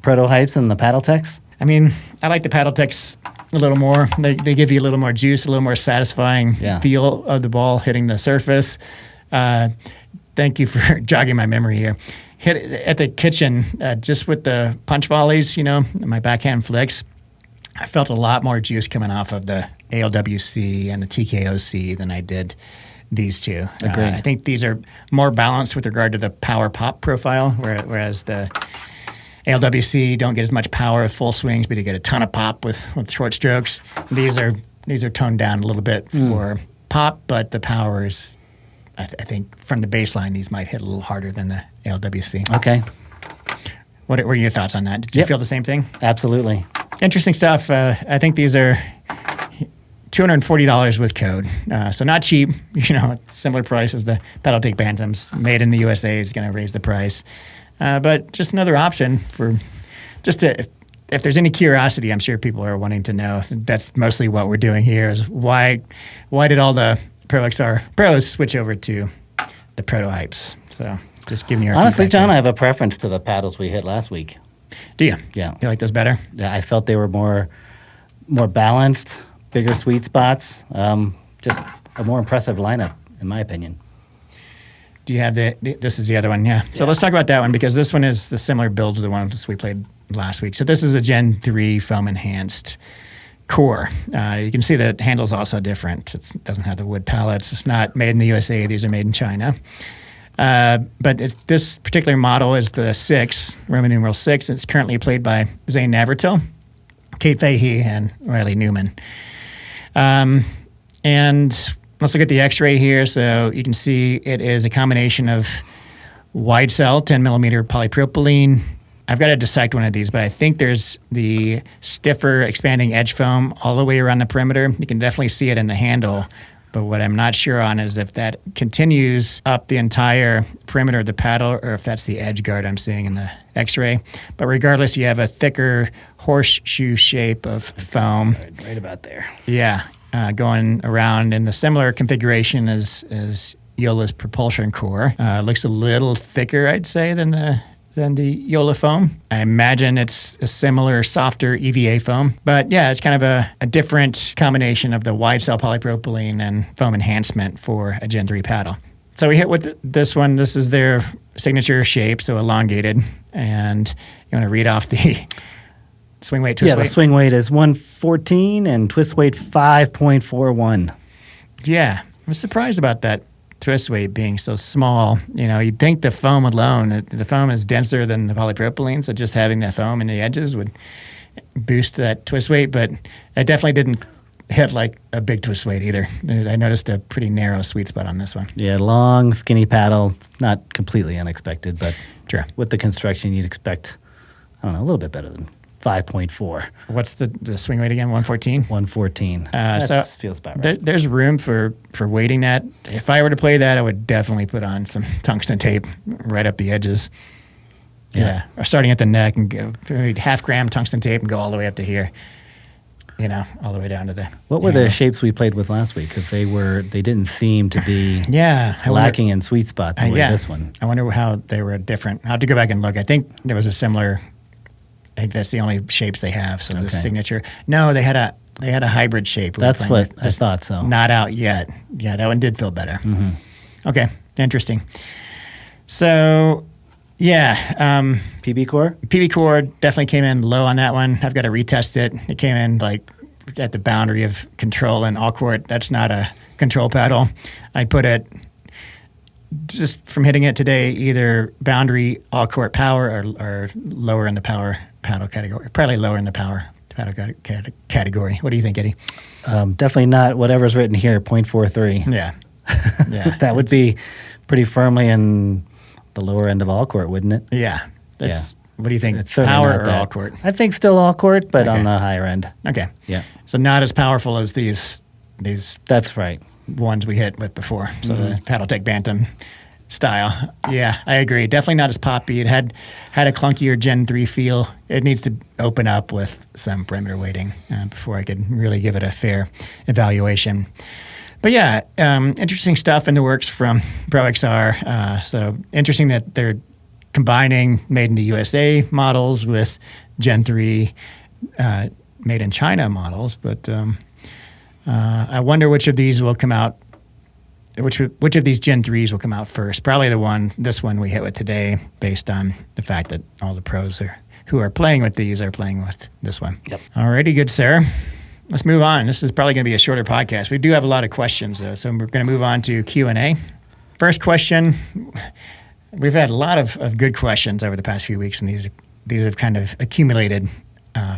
[SPEAKER 2] Protohypes and the Paddle Techs?
[SPEAKER 1] I mean, I like the Paddle Techs a little more. They give you a little more juice, a little more satisfying feel of the ball hitting the surface. Thank you for jogging my memory here. Hit it at the kitchen, just with the punch volleys, my backhand flicks. I felt a lot more juice coming off of the ALWC and the TKOC than I did these two. I think these are more balanced with regard to the power pop profile, whereas the ALWC don't get as much power with full swings, but you get a ton of pop with short strokes. These are toned down a little bit for pop, but the power is, I think, from the baseline, these might hit a little harder than the ALWC.
[SPEAKER 2] Okay.
[SPEAKER 1] What are your thoughts on that? Did you feel the same thing?
[SPEAKER 2] Absolutely.
[SPEAKER 1] Interesting stuff. I think these are $240 with code. So not cheap, similar price as the Paddle Tech Bantams. Made in the USA is going to raise the price. But just another option for if there's any curiosity, I'm sure people are wanting to know. That's mostly what we're doing here is why did all the ProXR Pros switch over to the Protohypes? So just give me your
[SPEAKER 2] honestly,
[SPEAKER 1] feedback
[SPEAKER 2] John,
[SPEAKER 1] here.
[SPEAKER 2] I have a preference to the paddles we hit last week.
[SPEAKER 1] Do you?
[SPEAKER 2] Yeah.
[SPEAKER 1] You like those better?
[SPEAKER 2] Yeah, I felt they were more balanced, bigger sweet spots, just a more impressive lineup, in my opinion.
[SPEAKER 1] Do you have this is the other one, yeah. So let's talk about that one because this one is the similar build to the one we played last week. So this is a Gen 3 foam enhanced core. You can see the handle's also different. It doesn't have the wood pallets. It's not made in the USA. These are made in China. But this particular model is the 6, Roman numeral 6. It's currently played by Zane Navratil, Kate Fahey, and Riley Newman. And let's look at the X-ray here. So you can see it is a combination of wide cell, 10 millimeter polypropylene. I've got to dissect one of these, but I think there's the stiffer expanding edge foam all the way around the perimeter. You can definitely see it in the handle. But what I'm not sure on is if that continues up the entire perimeter of the paddle or if that's the edge guard I'm seeing in the X-ray. But regardless, you have a thicker horseshoe shape of foam.
[SPEAKER 2] Right about there.
[SPEAKER 1] Yeah, going around in the similar configuration as Yola's propulsion core. Looks a little thicker, I'd say, than the Yola foam. I imagine it's a similar, softer EVA foam. But yeah, it's kind of a different combination of the wide cell polypropylene and foam enhancement for a Gen 3 paddle. So we hit with this one. This is their signature shape, so elongated. And you want to read off the swing weight, twist weight?
[SPEAKER 2] Yeah, the swing weight is 114 and twist weight 5.41.
[SPEAKER 1] Yeah, I was surprised about that twist weight being so small. You'd think the foam alone, the foam is denser than the polypropylene, so just having that foam in the edges would boost that twist weight, but it definitely didn't hit like a big twist weight either. I noticed a pretty narrow sweet spot on this one.
[SPEAKER 2] Yeah, long, skinny paddle, not completely unexpected, but
[SPEAKER 1] Sure.
[SPEAKER 2] with the construction, you'd expect, a little bit better than 5.4.
[SPEAKER 1] What's the swing weight again? 114?
[SPEAKER 2] 114.
[SPEAKER 1] So
[SPEAKER 2] feels about right.
[SPEAKER 1] There's room for weighting that. If I were to play that, I would definitely put on some tungsten tape right up the edges. Yeah. Or starting at the neck and go 0.5 gram tungsten tape and go all the way up to here. All the way down to the.
[SPEAKER 2] What were the shapes we played with last week? Because they didn't seem to be lacking in sweet spot the way this one.
[SPEAKER 1] I wonder how they were different. I'll have to go back and look. I think there was a similar. I think that's the only shapes they have. So the signature. No, they had a hybrid shape.
[SPEAKER 2] That's what I thought. So
[SPEAKER 1] not out yet. Yeah, that one did feel better.
[SPEAKER 2] Mm-hmm.
[SPEAKER 1] Okay, interesting. So, yeah,
[SPEAKER 2] PBCOR.
[SPEAKER 1] PBCOR definitely came in low on that one. I've got to retest it. It came in like at the boundary of control and all court. That's not a control paddle. I put it just from hitting it today, either boundary all court power or lower in the power paddle category. Probably lower in the power paddle category. What do you think, Eddie?
[SPEAKER 2] Definitely not whatever's written here, 0.43.
[SPEAKER 1] Yeah. Yeah.
[SPEAKER 2] That would be pretty firmly in the lower end of all court, wouldn't it?
[SPEAKER 1] Yeah. What do you think?
[SPEAKER 2] It's
[SPEAKER 1] Power or all court?
[SPEAKER 2] I think still all court, but on the higher end.
[SPEAKER 1] Okay.
[SPEAKER 2] Yeah.
[SPEAKER 1] So not as powerful as these
[SPEAKER 2] That's right.
[SPEAKER 1] ones we hit with before. So the Paddle Tech Bantam style. Yeah, I agree. Definitely not as poppy. It had a clunkier Gen 3 feel. It needs to open up with some perimeter weighting before I could really give it a fair evaluation. But yeah, interesting stuff in the works from ProXR. So interesting that they're combining made in the USA models with Gen 3 made in China models. But I wonder which of these will come out, which of these Gen 3s will come out first. Probably this one we hit with today, based on the fact that all the pros who are playing with these are playing with this one.
[SPEAKER 2] Yep.
[SPEAKER 1] Alrighty, good sir. Let's move on. This is probably going to be a shorter podcast. We do have a lot of questions, though, so we're going to move on to Q&A. First question. We've had a lot of good questions over the past few weeks, and these have kind of accumulated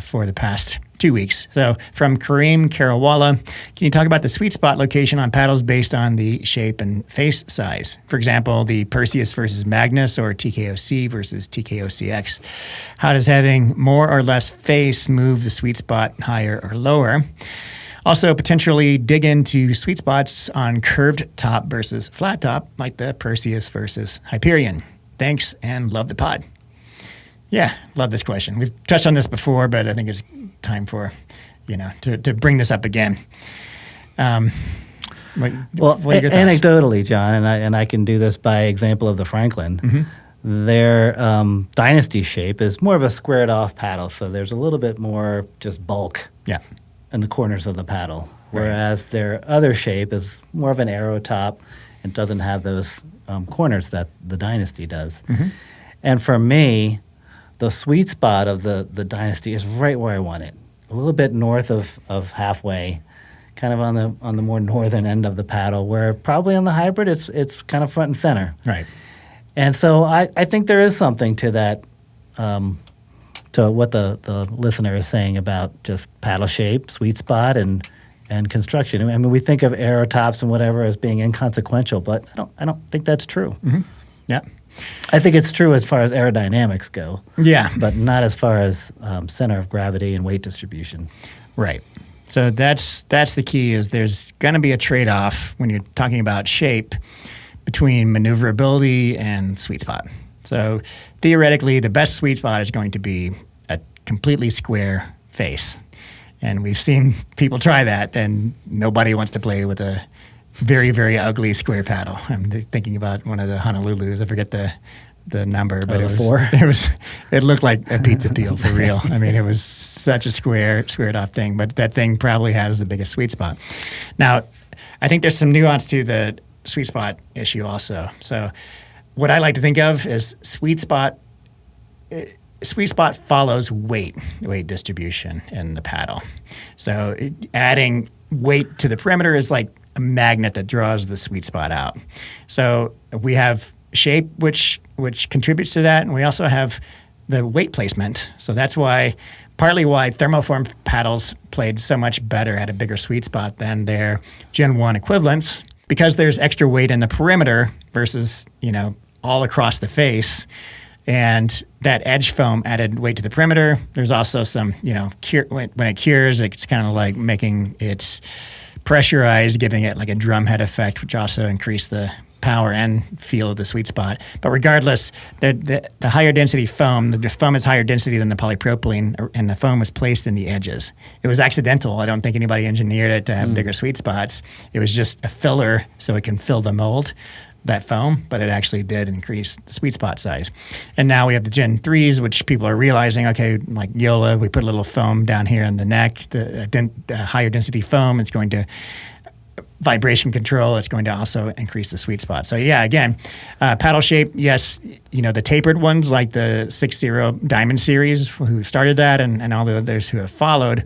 [SPEAKER 1] for the past 2 weeks. So from Kareem Karawala, can you talk about the sweet spot location on paddles based on the shape and face size? For example, the Perseus versus Magnus, or TKOC versus TKOCX. How does having more or less face move the sweet spot higher or lower? Also, potentially dig into sweet spots on curved top versus flat top, like the Perseus versus Hyperion. Thanks, and love the pod. Yeah, love this question. We've touched on this before, but I think it's time for, to bring this up again.
[SPEAKER 2] Anecdotally, John, and I can do this by example of the Franklin. Mm-hmm. Their Dynasty shape is more of a squared off paddle, so there's a little bit more just bulk in the corners of the paddle, whereas their other shape is more of an arrow top and doesn't have those corners that the Dynasty does. Mm-hmm. And for me, the sweet spot of the Dynasty is right where I want it, a little bit north of halfway, kind of on the more northern end of the paddle, where probably on the hybrid it's kind of front and center.
[SPEAKER 1] Right.
[SPEAKER 2] And so I think there is something to that, to what the listener is saying about just paddle shape, sweet spot, and construction. I mean, we think of arrow tops and whatever as being inconsequential, but I don't think that's true.
[SPEAKER 1] Mm-hmm. Yeah.
[SPEAKER 2] I think it's true as far as aerodynamics go.
[SPEAKER 1] Yeah.
[SPEAKER 2] But not as far as center of gravity and weight distribution.
[SPEAKER 1] Right. So that's the key, is there's going to be a trade-off when you're talking about shape between maneuverability and sweet spot. So theoretically, the best sweet spot is going to be a completely square face. And we've seen people try that, and nobody wants to play with a very, very ugly square paddle. I'm thinking about one of the Honolulus. I forget the number, but it looked like a pizza peel for real. I mean, it was such a squared off thing, but that thing probably has the biggest sweet spot. Now, I think there's some nuance to the sweet spot issue also. So what I like to think of is sweet spot follows weight distribution in the paddle. So adding weight to the perimeter is like a magnet that draws the sweet spot out. So we have shape, which contributes to that, and we also have the weight placement. So that's partly why thermoform paddles played so much better, had a bigger sweet spot than their Gen 1 equivalents, because there's extra weight in the perimeter versus, all across the face. And that edge foam added weight to the perimeter. There's also some, when it cures, it's kind of like making it pressurized, giving it like a drum head effect, which also increased the power and feel of the sweet spot. But regardless, the higher density foam, the foam is higher density than the polypropylene, and the foam was placed in the edges. It was accidental. I don't think anybody engineered it to have bigger sweet spots. It was just a filler so it can fill the mold, that foam, but it actually did increase the sweet spot size. And now we have the Gen 3s, which people are realizing, okay, like Yola, we put a little foam down here in the neck, the higher density foam, it's going to vibration control, it's going to also increase the sweet spot. So yeah, again, paddle shape, yes, the tapered ones like the 6-0 Diamond series, who started that, and all the others who have followed,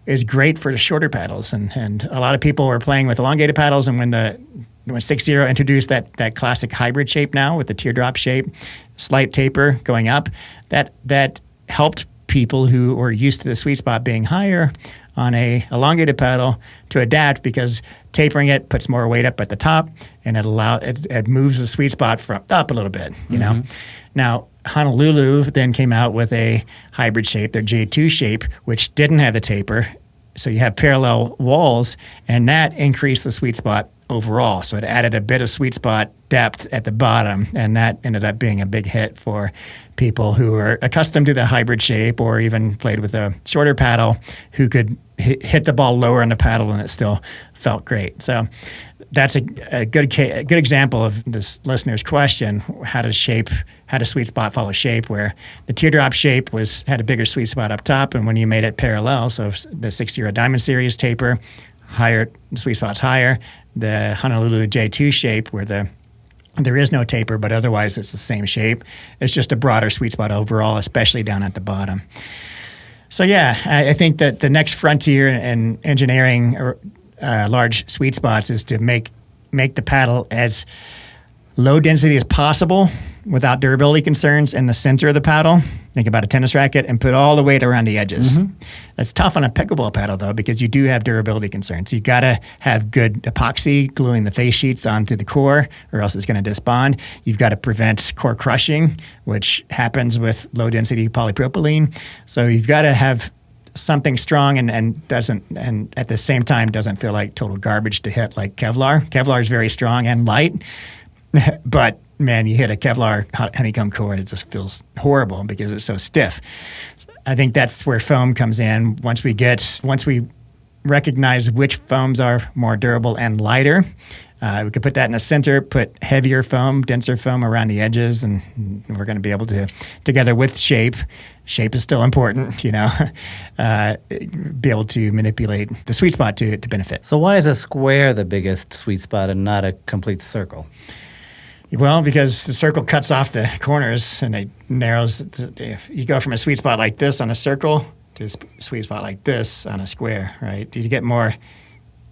[SPEAKER 1] is great for the shorter paddles. And a lot of people were playing with elongated paddles, and when 6-0 introduced that classic hybrid shape now with the teardrop shape, slight taper going up, that helped people who were used to the sweet spot being higher on a elongated paddle to adapt, because tapering it puts more weight up at the top, and it moves the sweet spot up a little bit, know. Now, Honolulu then came out with a hybrid shape, their J2 shape, which didn't have the taper. So you have parallel walls, and that increased the sweet spot overall. So it added a bit of sweet spot depth at the bottom, and that ended up being a big hit for people who are accustomed to the hybrid shape, or even played with a shorter paddle, who could hit the ball lower on the paddle and it still felt great. So that's a good example of this listener's question: how does sweet spot follow shape? Where the teardrop shape had a bigger sweet spot up top, and when you made it parallel, so the 60 Diamond Series taper, higher sweet spot's higher. The Honolulu J2 shape, where there is no taper, but otherwise it's the same shape. It's just a broader sweet spot overall, especially down at the bottom. So yeah, I think that the next frontier in engineering large sweet spots is to make the paddle as low density as possible without durability concerns in the center of the paddle. Think about a tennis racket and put all the weight around the edges. Mm-hmm. That's tough on a pickleball paddle though, because you do have durability concerns. You got to have good epoxy gluing the face sheets onto the core, or else it's going to disbond. You've got to prevent core crushing, which happens with low density polypropylene. So you've got to have something strong and at the same time doesn't feel like total garbage to hit, like Kevlar. Kevlar is very strong and light, but man, you hit a Kevlar honeycomb core and it just feels horrible because it's so stiff. I think that's where foam comes in. Once we recognize which foams are more durable and lighter, we could put that in the center, put heavier foam, denser foam around the edges, and we're going to be able to, together with shape is still important, be able to manipulate the sweet spot to benefit.
[SPEAKER 2] So why is a square the biggest sweet spot and not a complete circle?
[SPEAKER 1] Well, because the circle cuts off the corners and it narrows. You go from a sweet spot like this on a circle to a sweet spot like this on a square, right? You get more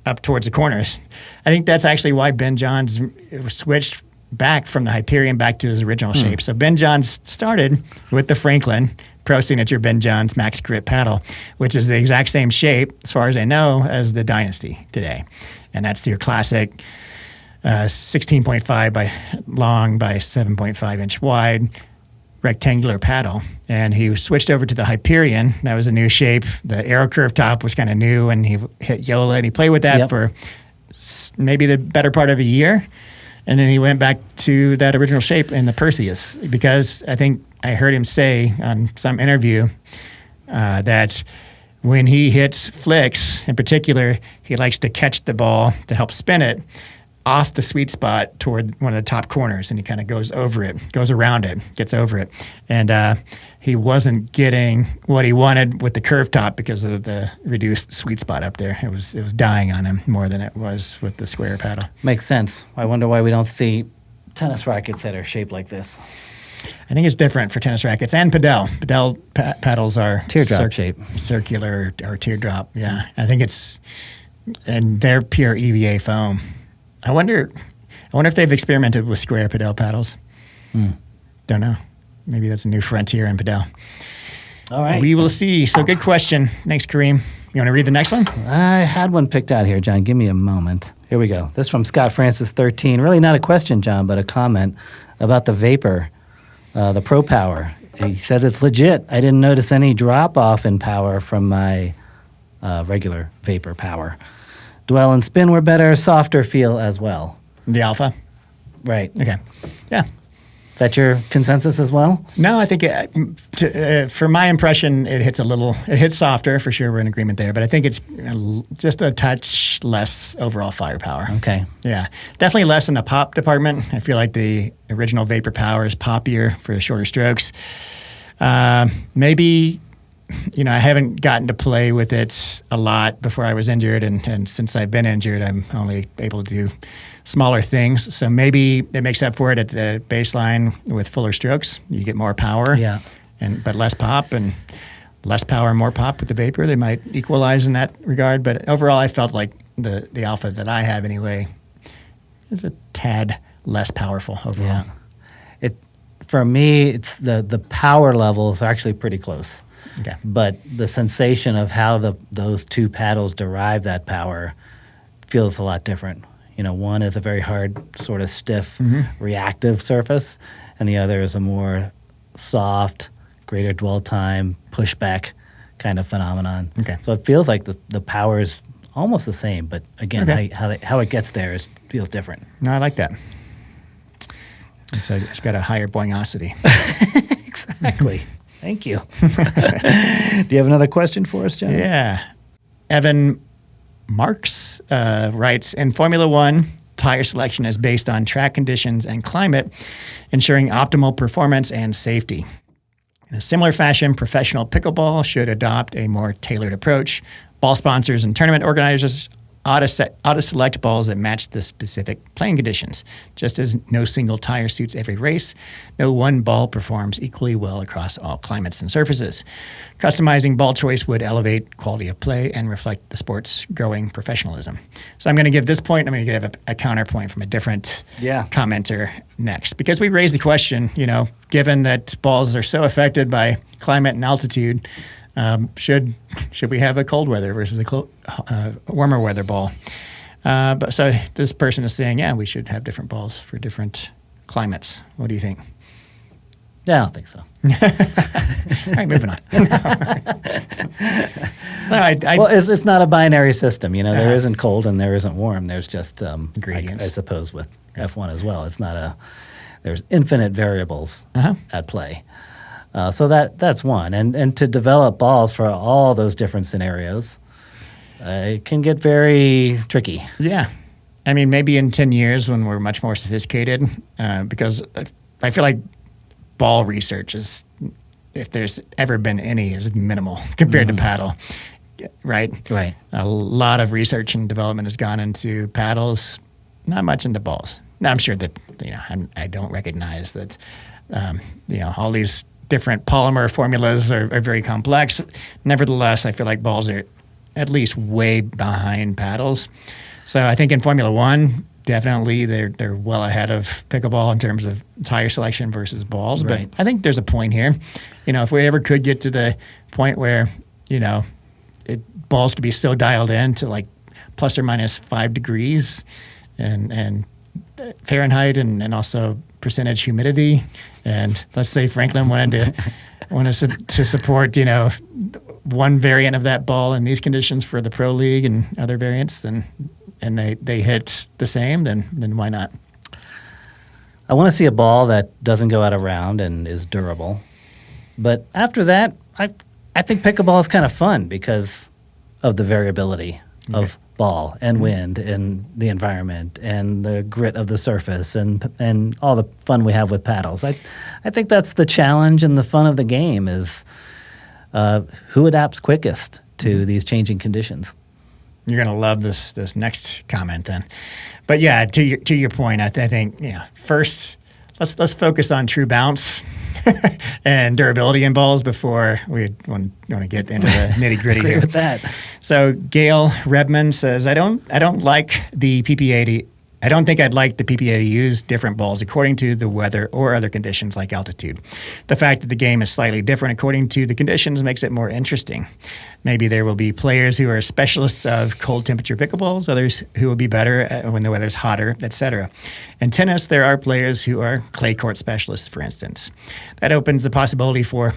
[SPEAKER 1] up towards the corners. I think that's actually why Ben Johns switched back from the Hyperion back to his original shape. So Ben Johns started with the Franklin Pro Signature Ben Johns Max Grip paddle, which is the exact same shape, as far as I know, as the Dynasty today. And that's your classic 16.5 by long by 7.5 inch wide rectangular paddle. And he switched over to the Hyperion. That was a new shape. The aero curve top was kind of new, and he hit Yola, and he played with that for maybe the better part of a year. And then he went back to that original shape in the Perseus, because I think I heard him say on some interview that when he hits flicks, in particular, he likes to catch the ball to help spin it off the sweet spot toward one of the top corners, and he kind of goes around it, gets over it. And he wasn't getting what he wanted with the curve top because of the reduced sweet spot up there. It was dying on him more than it was with the square paddle.
[SPEAKER 2] Makes sense. I wonder why we don't see tennis rackets that are shaped like this.
[SPEAKER 1] I think it's different for tennis rackets and padel. Padel paddles are
[SPEAKER 2] teardrop shape,
[SPEAKER 1] circular or teardrop. Yeah, I think and they're pure EVA foam. I wonder if they've experimented with square padel paddles. Don't know. Maybe that's a new frontier in padel.
[SPEAKER 2] All right.
[SPEAKER 1] We will see. So good question. Thanks, Kareem. You want to read the next one?
[SPEAKER 2] I had one picked out here, John. Give me a moment. Here we go. This from Scott Francis 13. Really not a question, John, but a comment about the Vapor, the Pro Power. He says it's legit. I didn't notice any drop-off in power from my regular Vapor Power. Dwell and spin were better, softer feel as well.
[SPEAKER 1] The Alpha?
[SPEAKER 2] Right.
[SPEAKER 1] Okay. Yeah.
[SPEAKER 2] Is that your consensus as well?
[SPEAKER 1] No, I think for my impression, it hits softer, for sure. We're in agreement there. But I think it's just a touch less overall firepower.
[SPEAKER 2] Okay.
[SPEAKER 1] Yeah. Definitely less in the pop department. I feel like the original Vapor Power is poppier for shorter strokes. Maybe, I haven't gotten to play with it a lot before I was injured. And since I've been injured, I'm only able to do smaller things. So maybe it makes up for it at the baseline with fuller strokes. You get more power, but less pop, and less power and more pop with the Vapor. They might equalize in that regard. But overall, I felt like the Alpha that I have anyway is a tad less powerful overall.
[SPEAKER 2] Yeah. For me, it's the power levels are actually pretty close.
[SPEAKER 1] Okay.
[SPEAKER 2] But the sensation of how those two paddles derive that power feels a lot different. One is a very hard, sort of stiff, reactive surface, and the other is a more soft, greater dwell time, pushback kind of phenomenon. Okay. So it feels like the power is almost the same, but again, how it gets there feels different.
[SPEAKER 1] No, I like that. It's got a higher buoyosity.
[SPEAKER 2] Exactly. Thank you. Do you have another question for us, John?
[SPEAKER 1] Yeah. Evan Marks writes, in Formula One, tire selection is based on track conditions and climate, ensuring optimal performance and safety. In a similar fashion, professional pickleball should adopt a more tailored approach. Ball sponsors and tournament organizers ought to select balls that match the specific playing conditions. Just as no single tire suits every race, no one ball performs equally well across all climates and surfaces. Customizing ball choice would elevate quality of play and reflect the sport's growing professionalism. So I'm going to give this point, I'm going to give a counterpoint from a different commenter next. Because we raised the question, given that balls are so affected by climate and altitude, should we have a cold weather versus a warmer weather ball? But so this person is saying, we should have different balls for different climates. What do you think?
[SPEAKER 2] Yeah, I don't think so.
[SPEAKER 1] All right, moving on.
[SPEAKER 2] Well, it's not a binary system. There isn't cold and there isn't warm. There's just
[SPEAKER 1] ingredients.
[SPEAKER 2] I suppose with F1 as well. It's not there's infinite variables at play. So that's one. And to develop balls for all those different scenarios, it can get very tricky.
[SPEAKER 1] Yeah. I mean, maybe in 10 years when we're much more sophisticated, because I feel like ball research is, if there's ever been any, is minimal compared to paddle, right?
[SPEAKER 2] Right.
[SPEAKER 1] A lot of research and development has gone into paddles, not much into balls. Now, I'm sure that, I don't recognize that, all these different polymer formulas are very complex. Nevertheless, I feel like balls are at least way behind paddles. So I think in Formula One, definitely they're well ahead of pickleball in terms of tire selection versus balls.
[SPEAKER 2] Right.
[SPEAKER 1] But I think there's a point here. If we ever could get to the point where, balls could be so dialed in to like plus or minus 5 degrees and Fahrenheit and also percentage humidity. And let's say Franklin wanted to support, one variant of that ball in these conditions for the Pro League and other variants, and they hit the same, then why not?
[SPEAKER 2] I want to see a ball that doesn't go out of round and is durable. But after that, I think pickleball is kind of fun because of the variability of ball and wind and the environment and the grit of the surface and all the fun we have with paddles. I think that's the challenge and the fun of the game is who adapts quickest to these changing conditions.
[SPEAKER 1] You're going to love this next comment then. But yeah, to your point, I think first let's focus on true bounce and durability in balls before we want to get into the nitty gritty here.
[SPEAKER 2] With that.
[SPEAKER 1] So Gail Redman says, I don't like the PPA I don't think I'd like the PPA to use different balls according to the weather or other conditions like altitude. The fact that the game is slightly different according to the conditions makes it more interesting. Maybe there will be players who are specialists of cold temperature pickleballs, others who will be better when the weather's hotter, etc. In tennis, there are players who are clay court specialists, for instance. That opens the possibility for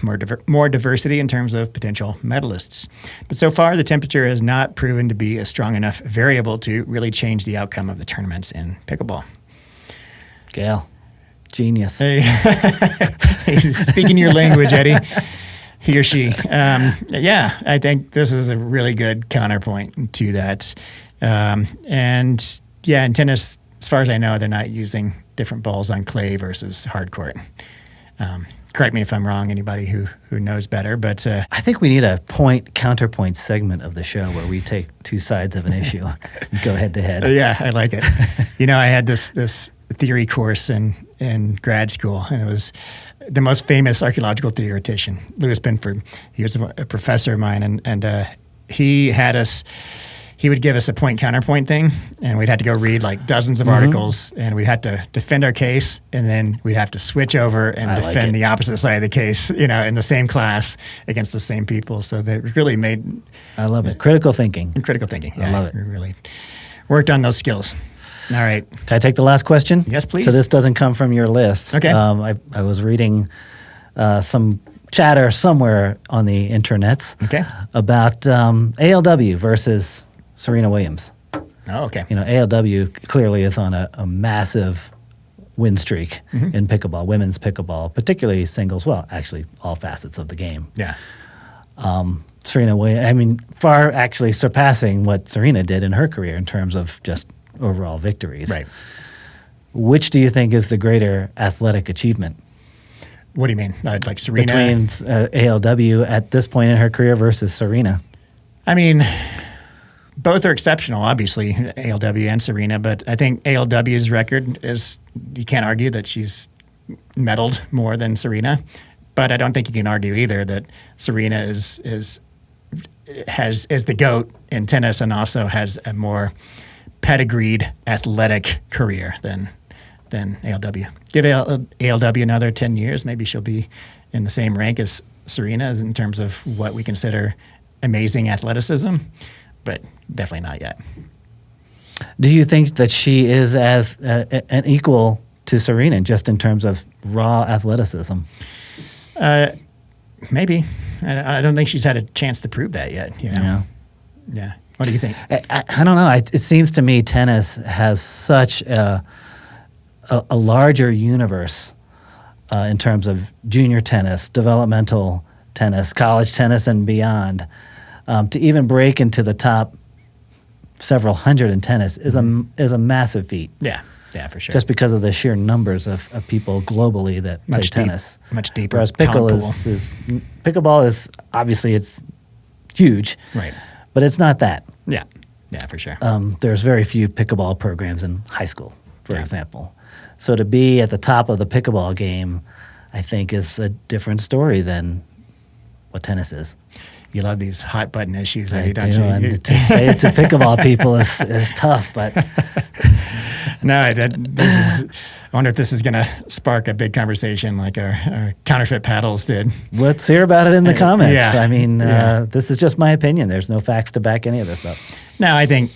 [SPEAKER 1] more diversity in terms of potential medalists. But so far, the temperature has not proven to be a strong enough variable to really change the outcome of the tournaments in pickleball.
[SPEAKER 2] Gail, genius.
[SPEAKER 1] Hey. He's speaking your language, Eddie. He or she. Yeah, I think this is a really good counterpoint to that. And yeah, in tennis, as far as I know, they're not using different balls on clay versus hard court. Correct me if I'm wrong, anybody who knows better, but...
[SPEAKER 2] I think we need a counterpoint segment of the show where we take two sides of an issue and go head to head.
[SPEAKER 1] Yeah, I like it. I had this theory course in grad school, and it was the most famous archaeological theoretician, Louis Binford. He was a professor of mine, and he had us... He would give us a point-counterpoint thing, and we'd have to go read like dozens of articles, and we'd have to defend our case, and then we'd have to switch over and defend the opposite side of the case, in the same class against the same people. So that really made...
[SPEAKER 2] I love it. Critical thinking.
[SPEAKER 1] Yeah,
[SPEAKER 2] I love it.
[SPEAKER 1] We really worked on those skills. All right.
[SPEAKER 2] Can I take the last question?
[SPEAKER 1] Yes, please.
[SPEAKER 2] So this doesn't come from your list.
[SPEAKER 1] Okay.
[SPEAKER 2] I was reading some chatter somewhere on the internets about ALW versus... Serena Williams.
[SPEAKER 1] Oh, okay.
[SPEAKER 2] ALW clearly is on a massive win streak in pickleball, women's pickleball, particularly singles. Well, actually, all facets of the game.
[SPEAKER 1] Yeah.
[SPEAKER 2] Serena Williams, far actually surpassing what Serena did in her career in terms of just overall victories.
[SPEAKER 1] Right.
[SPEAKER 2] Which do you think is the greater athletic achievement?
[SPEAKER 1] What do you mean? Like Serena?
[SPEAKER 2] Between ALW at this point in her career versus Serena?
[SPEAKER 1] I mean, both are exceptional, obviously, ALW and Serena, but I think ALW's record is, you can't argue that she's medaled more than Serena, but I don't think you can argue either that Serena is the GOAT in tennis and also has a more pedigreed athletic career than ALW. Give ALW another 10 years, maybe she'll be in the same rank as Serena in terms of what we consider amazing athleticism, but definitely not yet.
[SPEAKER 2] Do you think that she is as an equal to Serena just in terms of raw athleticism?
[SPEAKER 1] Maybe. I don't think she's had a chance to prove that yet. You know? Yeah. What do you think?
[SPEAKER 2] I don't know. It seems to me tennis has such a larger universe in terms of junior tennis, developmental tennis, college tennis, and beyond. To even break into the top several hundred in tennis is a massive feat.
[SPEAKER 1] Yeah, for sure.
[SPEAKER 2] Just because of the sheer numbers of people globally that play tennis.
[SPEAKER 1] Much deeper.
[SPEAKER 2] Whereas pickleball is obviously it's huge,
[SPEAKER 1] right?
[SPEAKER 2] But it's not that.
[SPEAKER 1] Yeah, for sure.
[SPEAKER 2] There's very few pickleball programs in high school, for example. So to be at the top of the pickleball game, I think is a different story than what tennis is.
[SPEAKER 1] You love these hot button issues,
[SPEAKER 2] I
[SPEAKER 1] don't
[SPEAKER 2] do,
[SPEAKER 1] you?
[SPEAKER 2] and to say it to pickleball people is tough, but
[SPEAKER 1] no, I wonder if this is going to spark a big conversation like our counterfeit paddles did.
[SPEAKER 2] Let's hear about it in the comments.
[SPEAKER 1] Yeah.
[SPEAKER 2] I mean, this is just my opinion. There's no facts to back any of this up.
[SPEAKER 1] No, I think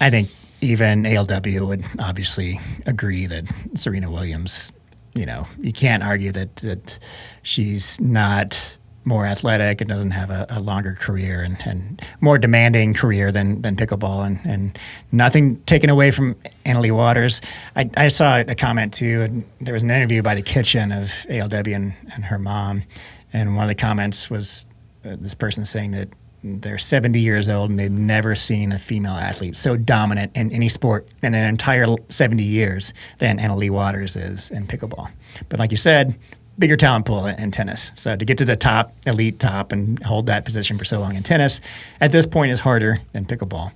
[SPEAKER 1] even ALW would obviously agree that Serena Williams, you can't argue that she's not more athletic and doesn't have a longer career and more demanding career than pickleball, and nothing taken away from Anna-Leigh Waters. I saw a comment too, and there was an interview by The Kitchen of ALW and her mom, and one of the comments was this person saying that they're 70 years old and they've never seen a female athlete so dominant in any sport in their entire 70 years than Anna-Leigh Waters is in pickleball. But like you said, bigger talent pool in tennis. So to get to the top, elite top, and hold that position for so long in tennis, at this point is harder than pickleball.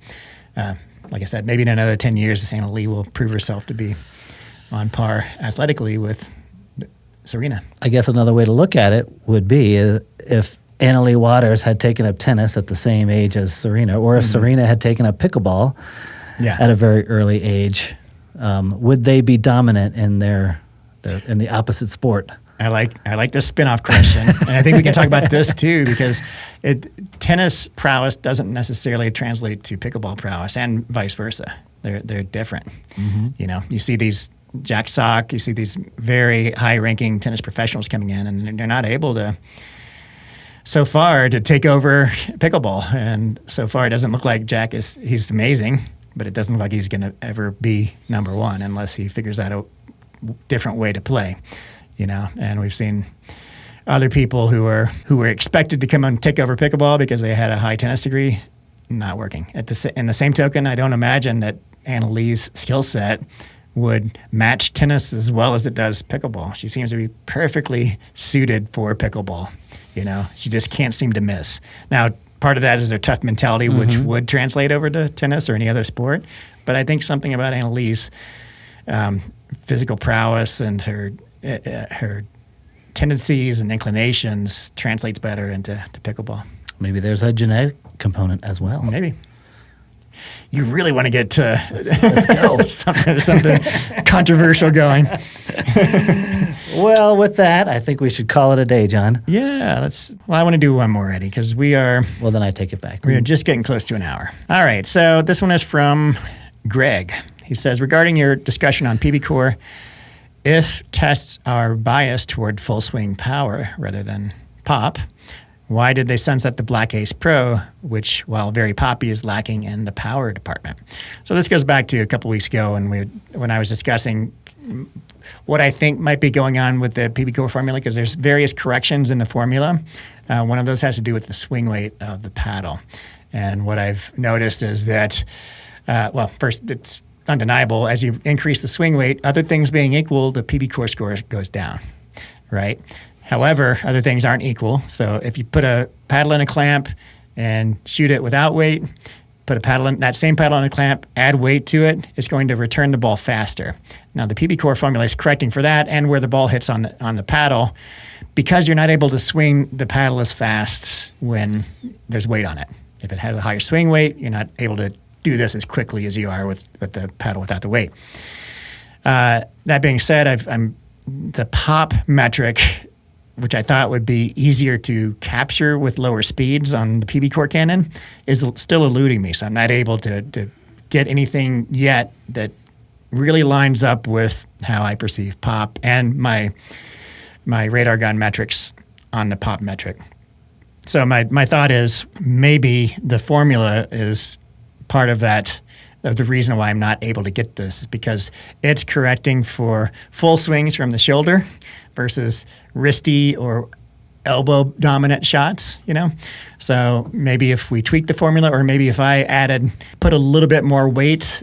[SPEAKER 1] Like I said, maybe in another 10 years, Anna-Leigh will prove herself to be on par athletically with Serena.
[SPEAKER 2] I guess another way to look at it would be if Anna-Leigh Waters had taken up tennis at the same age as Serena, or if Serena had taken up pickleball at a very early age, would they be dominant in the opposite sport?
[SPEAKER 1] I like this spin-off question, and I think we can talk about this too, because tennis prowess doesn't necessarily translate to pickleball prowess, and vice versa. They're different. You see these Jack Sock, you see these very high-ranking tennis professionals coming in, and they're not able to, so far, to take over pickleball. And so far, it doesn't look like Jack he's amazing, but it doesn't look like he's going to ever be number one unless he figures out a different way to play. And we've seen other people who were expected to come and take over pickleball because they had a high tennis degree, not working. In the same token, I don't imagine that Anna-Leigh's skill set would match tennis as well as it does pickleball. She seems to be perfectly suited for pickleball. She just can't seem to miss. Now, part of that is her tough mentality, which would translate over to tennis or any other sport. But I think something about Anna-Leigh's physical prowess and her tendencies and inclinations translates better into pickleball.
[SPEAKER 2] Maybe there's a genetic component as well.
[SPEAKER 1] Maybe. You really want to get to
[SPEAKER 2] let's go
[SPEAKER 1] something controversial going.
[SPEAKER 2] Well, with that, I think we should call it a day, John.
[SPEAKER 1] Yeah, I want to do one more, Eddie, because we are.
[SPEAKER 2] Well, then I take it back.
[SPEAKER 1] We're just getting close to an hour. All right, so this one is from Greg. He says, regarding your discussion on PBCOR, if tests are biased toward full swing power rather than pop, why did they sunset the Black Ace Pro, which, while very poppy, is lacking in the power department? So this goes back to a couple weeks ago when I was discussing what I think might be going on with the PBCOR formula, because there's various corrections in the formula. One of those has to do with the swing weight of the paddle. And what I've noticed is that, first, it's undeniable. As you increase the swing weight, other things being equal, the PBCOR score goes down, right? However, other things aren't equal. So if you put a paddle in a clamp and shoot it without weight, put that same paddle in a clamp, add weight to it, it's going to return the ball faster. Now, the PBCOR formula is correcting for that and where the ball hits on the paddle, because you're not able to swing the paddle as fast when there's weight on it. If it has a higher swing weight, you're not able to do this as quickly as you are with the paddle without the weight. That being said, the pop metric, which I thought would be easier to capture with lower speeds on the PBCOR cannon, is still eluding me. So I'm not able to get anything yet that really lines up with how I perceive pop and my radar gun metrics on the pop metric. So my thought is maybe the formula is part of that, of the reason why I'm not able to get this, is because it's correcting for full swings from the shoulder versus wristy or elbow dominant shots, So maybe if we tweak the formula, or maybe if I put a little bit more weight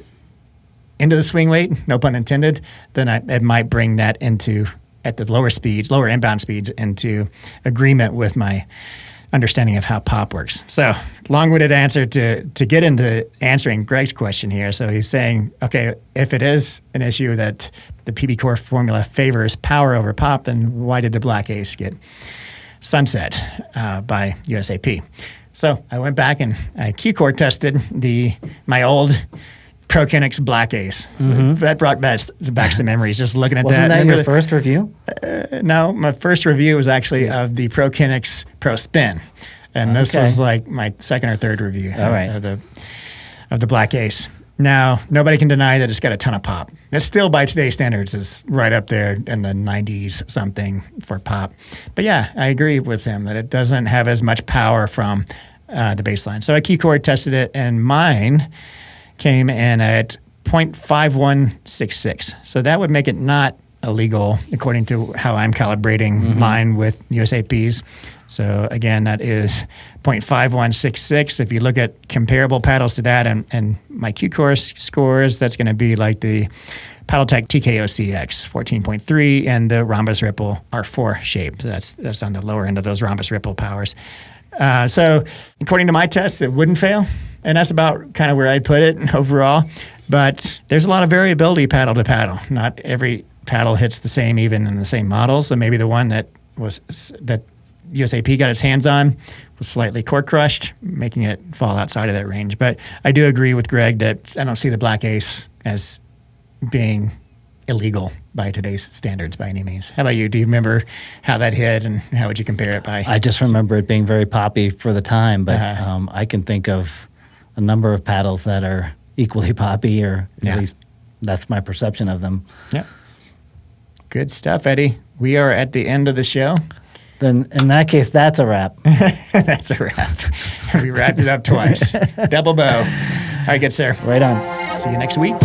[SPEAKER 1] into the swing weight, no pun intended, then it might bring that at the lower inbound speeds, into agreement with my understanding of how pop works. So long-winded answer to get into answering Greg's question here. So he's saying, okay, if it is an issue that the PBCOR formula favors power over pop, then why did the Black Ace get sunset by USAP? So I went back and I KewCore tested my old ProKinetics Black Ace. Mm-hmm. That brought back some memories just looking at that.
[SPEAKER 2] Wasn't that your first review?
[SPEAKER 1] No, my first review was actually of the ProKinetics Pro Spin. And this was like my second or third review of the Black Ace. Now, nobody can deny that it's got a ton of pop. It still, by today's standards, is right up there in the 90s something for pop. But yeah, I agree with him that it doesn't have as much power from the baseline. So I KewCore tested it, and mine came in at 0.5166. So that would make it not illegal according to how I'm calibrating mine with USAPs. So again, that is 0.5166. If you look at comparable paddles to that and my KewCore scores, that's going to be like the Paddletech TKO-CX 14.3 and the Rhombus Ripple R4 shape. That's on the lower end of those Rhombus Ripple powers. So according to my test, it wouldn't fail. And that's about kind of where I'd put it overall. But there's a lot of variability paddle to paddle. Not every paddle hits the same, even in the same model. So maybe the one that USAP got its hands on was slightly core crushed, making it fall outside of that range. But I do agree with Greg that I don't see the Black Ace as being illegal by today's standards by any means. How about you? Do you remember how that hit, and how would you compare it by?
[SPEAKER 2] I just remember it being very poppy for the time, but I can think of a number of paddles that are equally poppy, or at least that's my perception of them.
[SPEAKER 1] Yeah. Good stuff, Eddie. We are at the end of the show.
[SPEAKER 2] Then in that case, that's a wrap.
[SPEAKER 1] That's a wrap. We wrapped it up twice. Double bow. All right, good sir.
[SPEAKER 2] Right on.
[SPEAKER 1] See you next week.